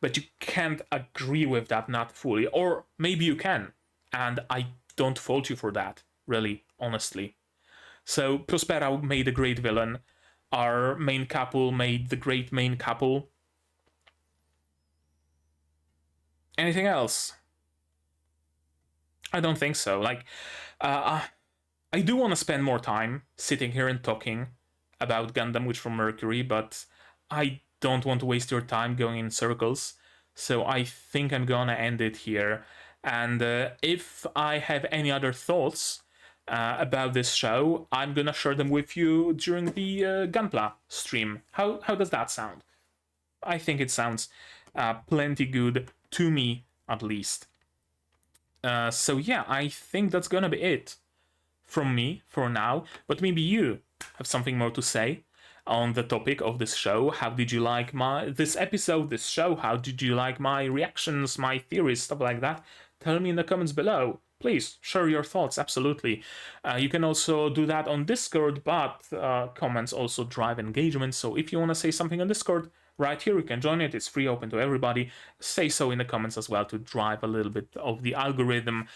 but you can't agree with that, not fully. Or maybe you can, and I don't fault you for that, really, honestly. So Prospera made a great villain. Our main couple made the great main couple. Anything else? I don't think so. Like, I do want to spend more time sitting here and talking about Gundam Witch from Mercury, but I don't want to waste your time going in circles. So I think I'm gonna end it here. And if I have any other thoughts about this show, I'm gonna share them with you during the Gunpla stream. How does that sound? I think it sounds plenty good, to me at least. So yeah, I think that's gonna be it from me for now, but maybe you have something more to say on the topic of this show. How did you like this episode, this show? How did you like my reactions, my theories, stuff like that? Tell me in the comments below. Please share your thoughts, absolutely. You can also do that on Discord, but comments also drive engagement, so if you want to say something on Discord, right here you can join it. It's free, open to everybody. Say so in the comments as well to drive a little bit of the algorithm.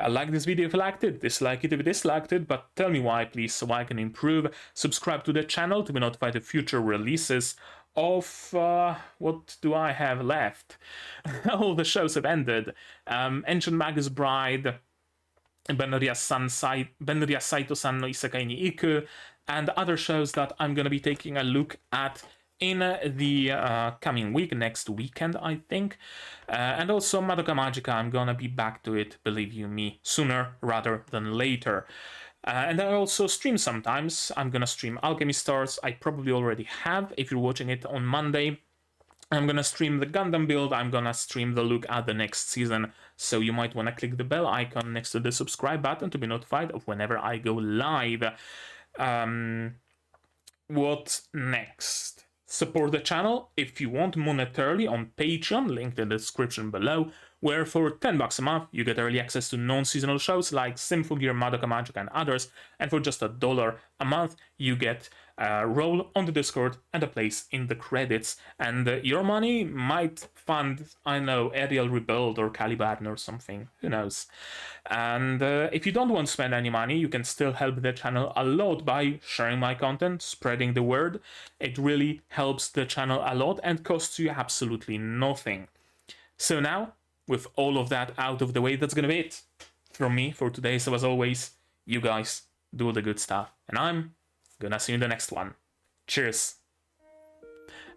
Like this video if you liked it, dislike it if you disliked it, but tell me why, please, so I can improve. Subscribe to the channel to be notified of future releases of what do I have left? All the shows have ended. Ancient Magus Bride, Benerit Saito-san no Isekai ni Iku, and other shows that I'm gonna be taking a look at in the coming week, next weekend, I think. And also Madoka Magica, I'm gonna be back to it, believe you me, sooner rather than later. And I also stream sometimes. I'm gonna stream Alchemy Stars. I probably already have, if you're watching it on Monday. I'm gonna stream the Gundam build, I'm gonna stream the look at the next season, so you might wanna click the bell icon next to the subscribe button to be notified of whenever I go live. What next? Support the channel if you want monetarily on Patreon, linked in the description below, where for $10 a month you get early access to non-seasonal shows like Symphogear, Madoka Magica and others, and for just $1 a month you get a role on the Discord and a place in the credits, and your money might fund, I know, Aerial Rebuild or Caliban or something, who knows. And if you don't want to spend any money, you can still help the channel a lot by sharing my content, spreading the word. It really helps the channel a lot and costs you absolutely nothing. So now, with all of that out of the way, that's gonna be it from me for today. So as always, you guys do the good stuff, and I'm gonna see you in the next one. Cheers!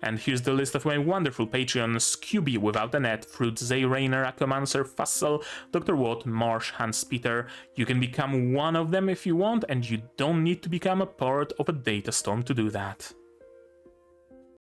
And here's the list of my wonderful Patreons: QB Without a Net, Fruit, Zay Rainer, Aquamancer, Fussel, Dr. Watt, Marsh, Hans Peter. You can become one of them if you want, and you don't need to become a part of a data storm to do that.